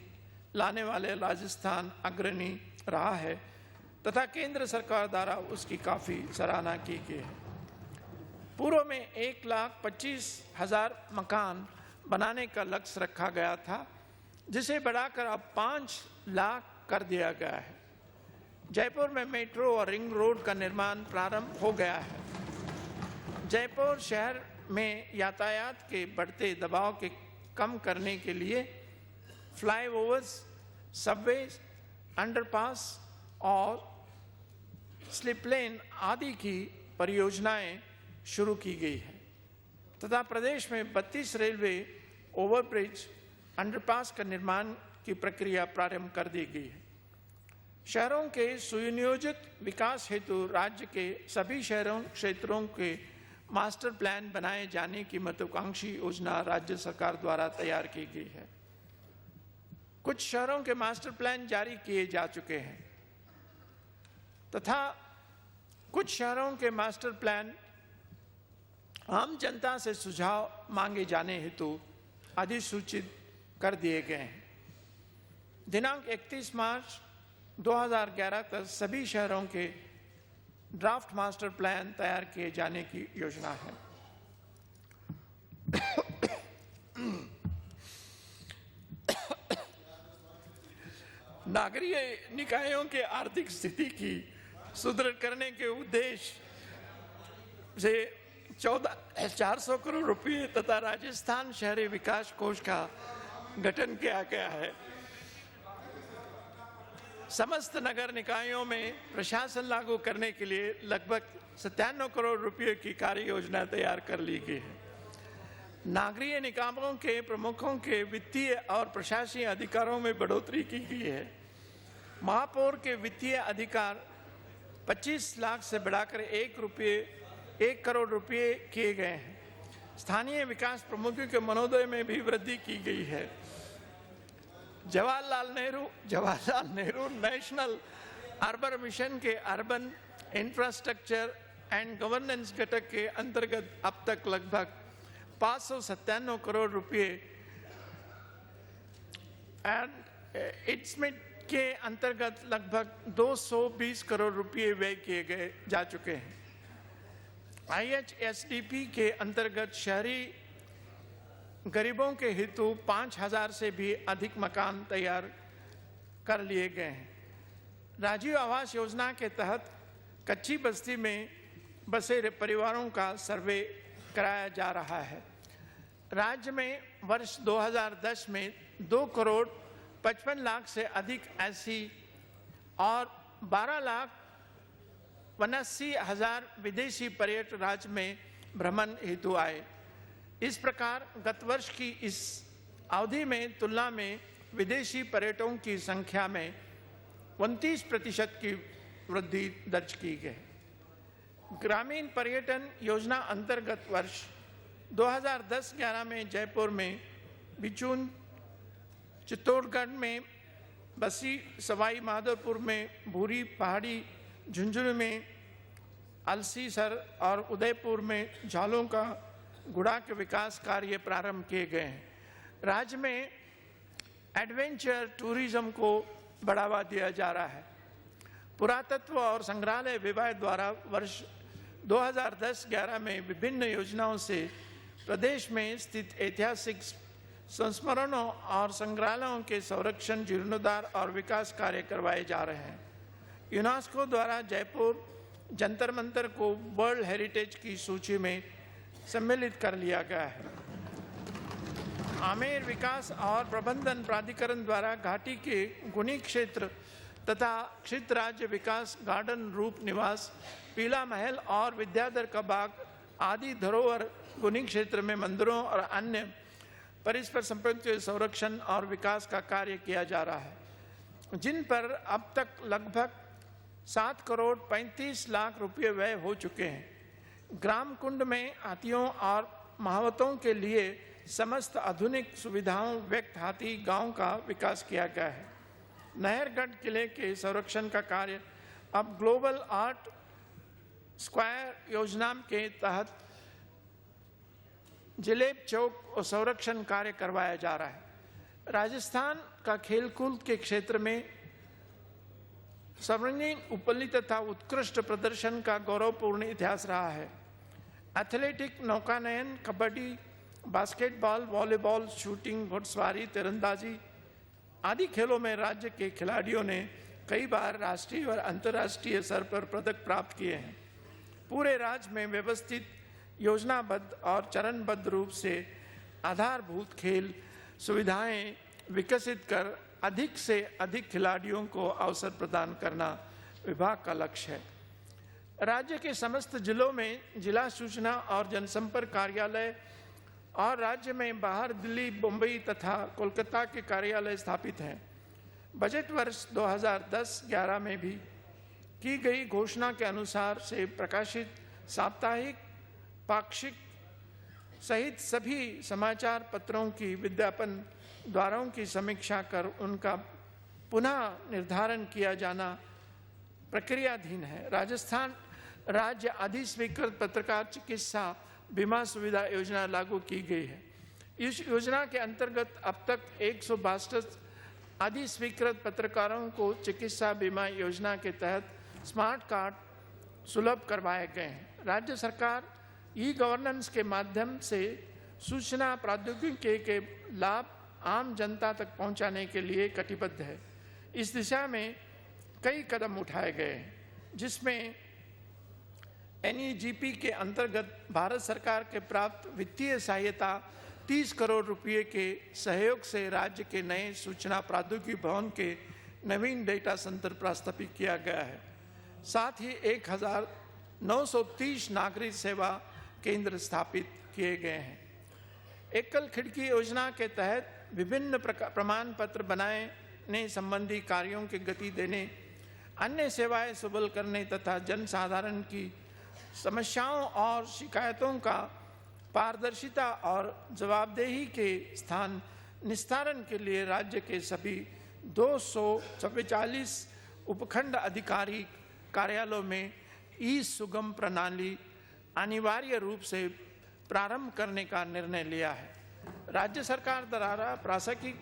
लाने वाले राजस्थान अग्रणी रहा है तथा केंद्र सरकार द्वारा उसकी काफ़ी सराहना की गई है। पूर्व में 1,25,000 मकान बनाने का लक्ष्य रखा गया था, जिसे बढ़ाकर अब 5 लाख कर दिया गया है। जयपुर में मेट्रो और रिंग रोड का निर्माण प्रारंभ हो गया है। जयपुर शहर में यातायात के बढ़ते दबाव के कम करने के लिए फ्लाईओवर्स, सबवे, अंडरपास और स्लिप लेन आदि की परियोजनाएं शुरू की गई है तथा प्रदेश में 32 रेलवे ओवरब्रिज, अंडरपास का निर्माण की प्रक्रिया प्रारंभ कर दी गई है। शहरों के सुनियोजित विकास हेतु राज्य के सभी शहरों क्षेत्रों के मास्टर प्लान बनाए जाने की महत्वाकांक्षी योजना राज्य सरकार द्वारा तैयार की गई है। कुछ शहरों के मास्टर प्लान जारी किए जा चुके हैं तथा कुछ शहरों के मास्टर प्लान आम जनता से सुझाव मांगे जाने हेतु अधिसूचित कर दिए गए हैं। दिनांक 31 मार्च 2011 तक सभी शहरों के ड्राफ्ट मास्टर प्लान तैयार किए जाने की योजना है। नागरीय निकायों के आर्थिक स्थिति की सुदृढ़ करने के उद्देश्य से 400 करोड़ रुपये तथा राजस्थान शहरी विकास कोष का गठन किया गया है। समस्त नगर निकायों में प्रशासन लागू करने के लिए लगभग 97 करोड़ रुपये की कार्य योजना तैयार कर ली गई है। नागरीय निकायों के प्रमुखों के वित्तीय और प्रशासनिक अधिकारों में बढ़ोतरी की गई है। महापौर के वित्तीय अधिकार 25 लाख से बढ़ाकर 1 करोड़ रुपये किए गए हैं। स्थानीय विकास प्रमुखों के मनोदय में भी वृद्धि की गई है। Jawaharlal Nehru national urban mission के अर्बन इंफ्रास्ट्रक्चर एंड गवर्नेंस घटक के अंतर्गत अब तक लगभग 597 करोड़ रुपये एंड इट्समिट के अंतर्गत लगभग 220 करोड़ रुपये व्यय किए गए जा चुके हैं। IHSDP के अंतर्गत शहरी गरीबों के हेतु 5,000 से भी अधिक मकान तैयार कर लिए गए हैं। राजीव आवास योजना के तहत कच्ची बस्ती में बसे परिवारों का सर्वे कराया जा रहा है। राज्य में वर्ष 2010 में 2,55,00,000 से अधिक ऐसी और 12,79,000 विदेशी पर्यटक राज्य में भ्रमण हेतु आए। इस प्रकार गत वर्ष की इस अवधि में तुलना में विदेशी पर्यटकों की संख्या में 29% की वृद्धि दर्ज की गई। ग्रामीण पर्यटन योजना अंतर्गत वर्ष 2010-11 में जयपुर में, बिचून, चित्तौड़गढ़ में, बसी, सवाई माधोपुर में, भूरी पहाड़ी, झुंझुनू में, अलसीसर और उदयपुर में झालों का गुड़ा के विकास कार्य प्रारंभ किए गए हैं। राज्य में एडवेंचर टूरिज्म को बढ़ावा दिया जा रहा है। पुरातत्व और संग्रहालय विभाग द्वारा वर्ष 2010-11 में विभिन्न योजनाओं से प्रदेश में स्थित ऐतिहासिक संस्मरणों और संग्रहालयों के संरक्षण, जीर्णोद्धार और विकास कार्य करवाए जा रहे हैं। यूनेस्को द्वारा जयपुर जंतर मंतर को वर्ल्ड हेरिटेज की सूची में सम्मिलित कर लिया गया है। आमेर विकास और प्रबंधन प्राधिकरण द्वारा घाटी के गुनी क्षेत्र तथा क्षेत्र राज्य विकास, गार्डन रूप निवास, पीला महल और विद्याधर का बाग आदि धरोहर गुनी क्षेत्र में मंदिरों और अन्य परस्पर संपत्तियों के संरक्षण और विकास का कार्य किया जा रहा है, जिन पर अब तक लगभग 7,35,00,000 रुपये व्यय हो चुके हैं। ग्राम कुंड में हाथियों और महावतों के लिए समस्त आधुनिक सुविधाओं व्यक्त हाथी गांव का विकास किया गया है। नहरगढ़ किले के संरक्षण का कार्य अब ग्लोबल आर्ट स्क्वायर योजना के तहत जिलेब चौक और संरक्षण कार्य करवाया जा रहा है। राजस्थान का खेलकूद के क्षेत्र में स्वर्णिम उपलब्धि तथा उत्कृष्ट प्रदर्शन का गौरवपूर्ण इतिहास रहा है। एथलेटिक, नौकानयन, कबड्डी, बास्केटबॉल, वॉलीबॉल, शूटिंग, घुड़सवारी, तीरंदाजी आदि खेलों में राज्य के खिलाड़ियों ने कई बार राष्ट्रीय और अंतर्राष्ट्रीय स्तर पर पदक प्राप्त किए हैं। पूरे राज्य में व्यवस्थित, योजनाबद्ध और चरणबद्ध रूप से आधारभूत खेल सुविधाएं विकसित कर अधिक से अधिक खिलाड़ियों को अवसर प्रदान करना विभाग का लक्ष्य है। राज्य के समस्त जिलों में जिला सूचना और जनसंपर्क कार्यालय और राज्य में बाहर दिल्ली, मुंबई तथा कोलकाता के कार्यालय स्थापित हैं। बजट वर्ष 2010-11 में भी की गई घोषणा के अनुसार से प्रकाशित साप्ताहिक, पाक्षिक सहित सभी समाचार पत्रों की विज्ञापन द्वारों की समीक्षा कर उनका पुनः निर्धारण किया जाना प्रक्रियाधीन है। राजस्थान राज्य अधिस्वीकृत पत्रकार चिकित्सा बीमा सुविधा योजना लागू की गई है। इस योजना के अंतर्गत अब तक 162 अधिस्वीकृत पत्रकारों को चिकित्सा बीमा योजना के तहत स्मार्ट कार्ड सुलभ करवाए गए हैं। राज्य सरकार ई गवर्नेंस के माध्यम से सूचना प्रौद्योगिकी के लाभ आम जनता तक पहुंचाने के लिए कटिबद्ध है। इस दिशा में कई कदम उठाए गए हैं, जिसमें NEGP के अंतर्गत भारत सरकार के प्राप्त वित्तीय सहायता 30 करोड़ रुपए के सहयोग से राज्य के नए सूचना प्रौद्योगिकी भवन के नवीन डेटा सेंटर प्रस्तावित किया गया है। साथ ही 1930 नागरिक सेवा केंद्र स्थापित किए गए हैं। एकल खिड़की योजना के तहत विभिन्न प्रमाण पत्र बनाने संबंधी कार्यों की गति देने, अन्य सेवाएं सुलभ करने तथा जनसाधारण की समस्याओं और शिकायतों का पारदर्शिता और जवाबदेही के स्थान निस्तारण के लिए राज्य के सभी 244 उपखंड अधिकारी कार्यालयों में ई सुगम प्रणाली अनिवार्य रूप से प्रारंभ करने का निर्णय लिया है। राज्य सरकार द्वारा प्रासंगिक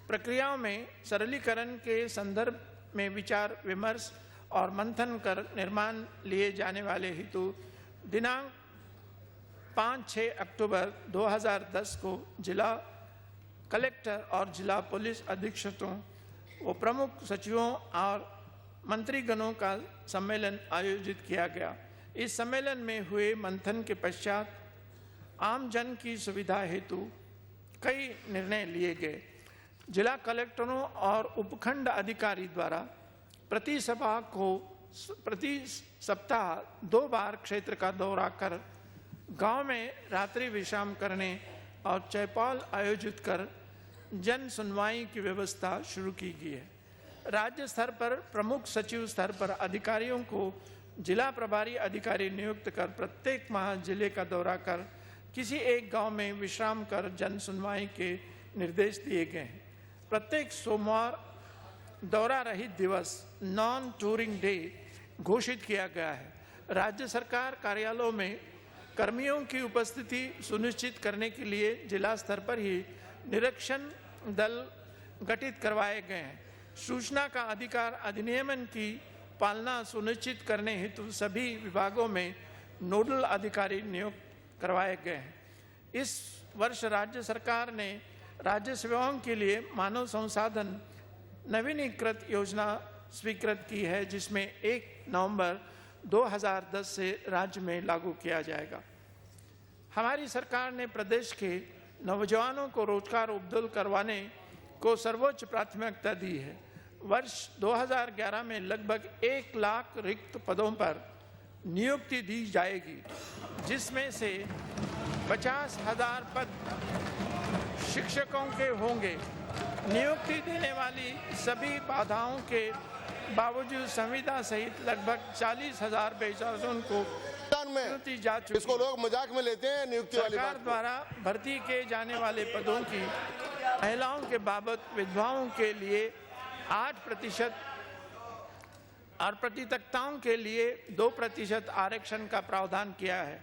प्रक्रियाओं में सरलीकरण के संदर्भ में विचार विमर्श और मंथन कर निर्माण लिए जाने वाले हेतु दिनांक 5-6 अक्टूबर 2010 को जिला कलेक्टर और जिला पुलिस अधीक्षकों व प्रमुख सचिवों और मंत्रीगणों का सम्मेलन आयोजित किया गया। इस सम्मेलन में हुए मंथन के पश्चात आम जन की सुविधा हेतु कई निर्णय लिए गए। जिला कलेक्टरों और उपखंड अधिकारी द्वारा प्रति सप्ताह 2 बार क्षेत्र का दौरा कर गांव में रात्रि विश्राम करने और चौपाल आयोजित कर जन सुनवाई की व्यवस्था शुरू की गई है। राज्य स्तर पर प्रमुख सचिव स्तर पर अधिकारियों को जिला प्रभारी अधिकारी नियुक्त कर प्रत्येक माह जिले का दौरा कर किसी एक गांव में विश्राम कर जन सुनवाई के निर्देश दिए गए हैं। प्रत्येक सोमवार दौरा रहित दिवस नॉन टूरिंग डे घोषित किया गया है। राज्य सरकार कार्यालयों में कर्मियों की उपस्थिति सुनिश्चित करने के लिए जिला स्तर पर ही निरीक्षण दल गठित करवाए गए हैं। सूचना का अधिकार अधिनियम की पालना सुनिश्चित करने हेतु सभी विभागों में नोडल अधिकारी नियुक्त करवाए गए हैं। इस वर्ष राज्य सरकार ने राज्य सेवाओं के लिए मानव संसाधन नवीनीकृत योजना स्वीकृत की है, जिसमें 1 नवंबर 2010 से राज्य में लागू किया जाएगा। हमारी सरकार ने प्रदेश के नौजवानों को रोजगार उपलब्ध करवाने को सर्वोच्च प्राथमिकता दी है। वर्ष 2011 में लगभग 1 लाख रिक्त पदों पर नियुक्ति दी जाएगी, जिसमें से 50,000 पद शिक्षकों के होंगे। नियुक्ति देने वाली सभी बाधाओं के बावजूद संविदा सहित लगभग 40,000 बेरोजगारों को नियुक्ति जा चुकी है। इसको लोग मजाक में लेते हैं नियुक्ति वाली बात। सरकार द्वारा भर्ती किए जाने वाले पदों की महिलाओं के बाबत विधवाओं के लिए 8% और प्रतितक्ताओं के लिए 2% आरक्षण का प्रावधान किया है।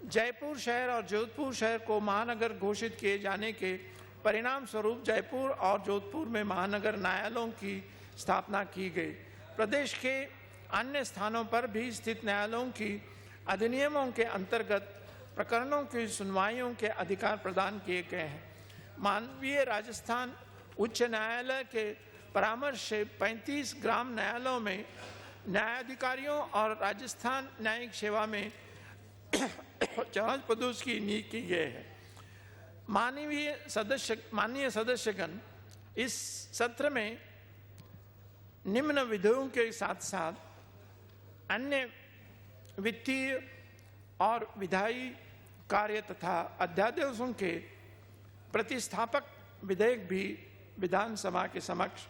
जयपुर शहर और जोधपुर शहर को महानगर घोषित किए जाने के परिणाम स्वरूप जयपुर और जोधपुर में महानगर न्यायालयों की स्थापना की गई। प्रदेश के अन्य स्थानों पर भी स्थित न्यायालयों की अधिनियमों के अंतर्गत प्रकरणों की सुनवाइयों के अधिकार प्रदान किए गए हैं। माननीय राजस्थान उच्च न्यायालय के परामर्श से 35 ग्राम न्यायालयों में न्यायाधिकारियों और राजस्थान न्यायिक सेवा में 4 पदों की नियुक्ति की गई है। माननीय सदस्यगण, इस सत्र में निम्न विधियों के साथ साथ अन्य वित्तीय और विधायी कार्य तथा अध्यादेशों के प्रतिस्थापक विधेयक भी विधानसभा के समक्ष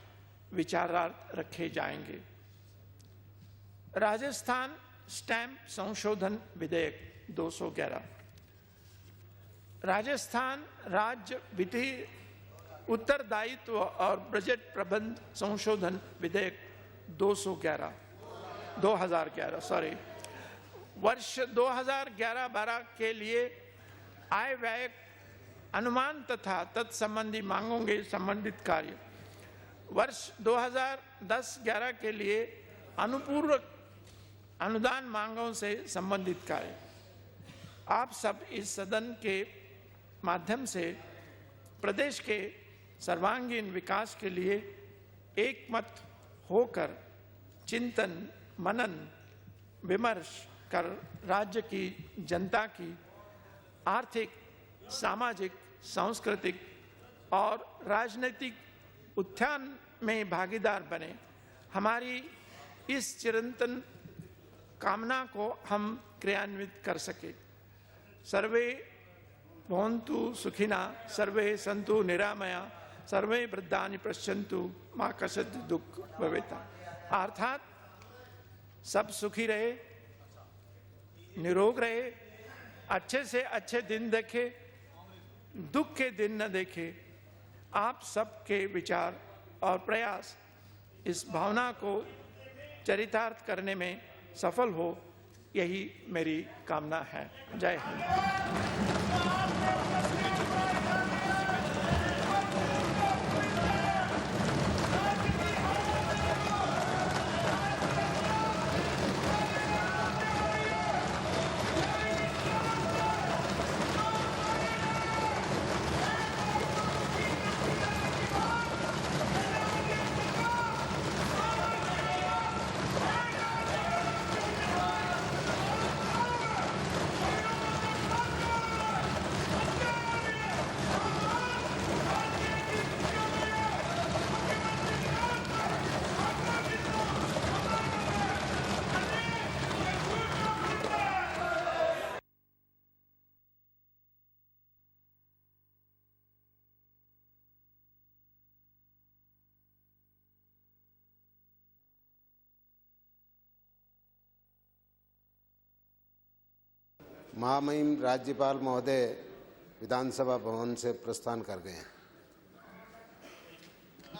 विचारार्थ रखे जाएंगे। राजस्थान स्टैंप संशोधन विधेयक 211, राजस्थान राज्य विधि उत्तरदायित्व और बजट प्रबंध संशोधन विधेयक 2011 वर्ष 2011-12 के लिए आय व्यय अनुमान तथा तत्संबंधी मांगों के संबंधित कार्य। वर्ष 2010-11 के लिए अनुपूरक अनुदान मांगों से संबंधित कार्य। आप सब इस सदन के माध्यम से प्रदेश के सर्वांगीण विकास के लिए एकमत होकर चिंतन मनन विमर्श कर राज्य की जनता की आर्थिक, सामाजिक, सांस्कृतिक और राजनीतिक उत्थान में भागीदार बने। हमारी इस चिरंतन कामना को हम क्रियान्वित कर सके। सर्वे भवन्तु सुखिना, सर्वे सन्तु निरामया, सर्वे वृद्धानि पश्यन्तु मा कश्चित् दुःख भवेत्। अर्थात सब सुखी रहे, निरोग रहे, अच्छे से अच्छे दिन देखे, दुख के दिन न देखे। आप सबके विचार और प्रयास इस भावना को चरितार्थ करने में सफल हो, यही मेरी कामना है। जय हिंद। महामहिम राज्यपाल महोदय विधानसभा भवन से प्रस्थान कर गए हैं।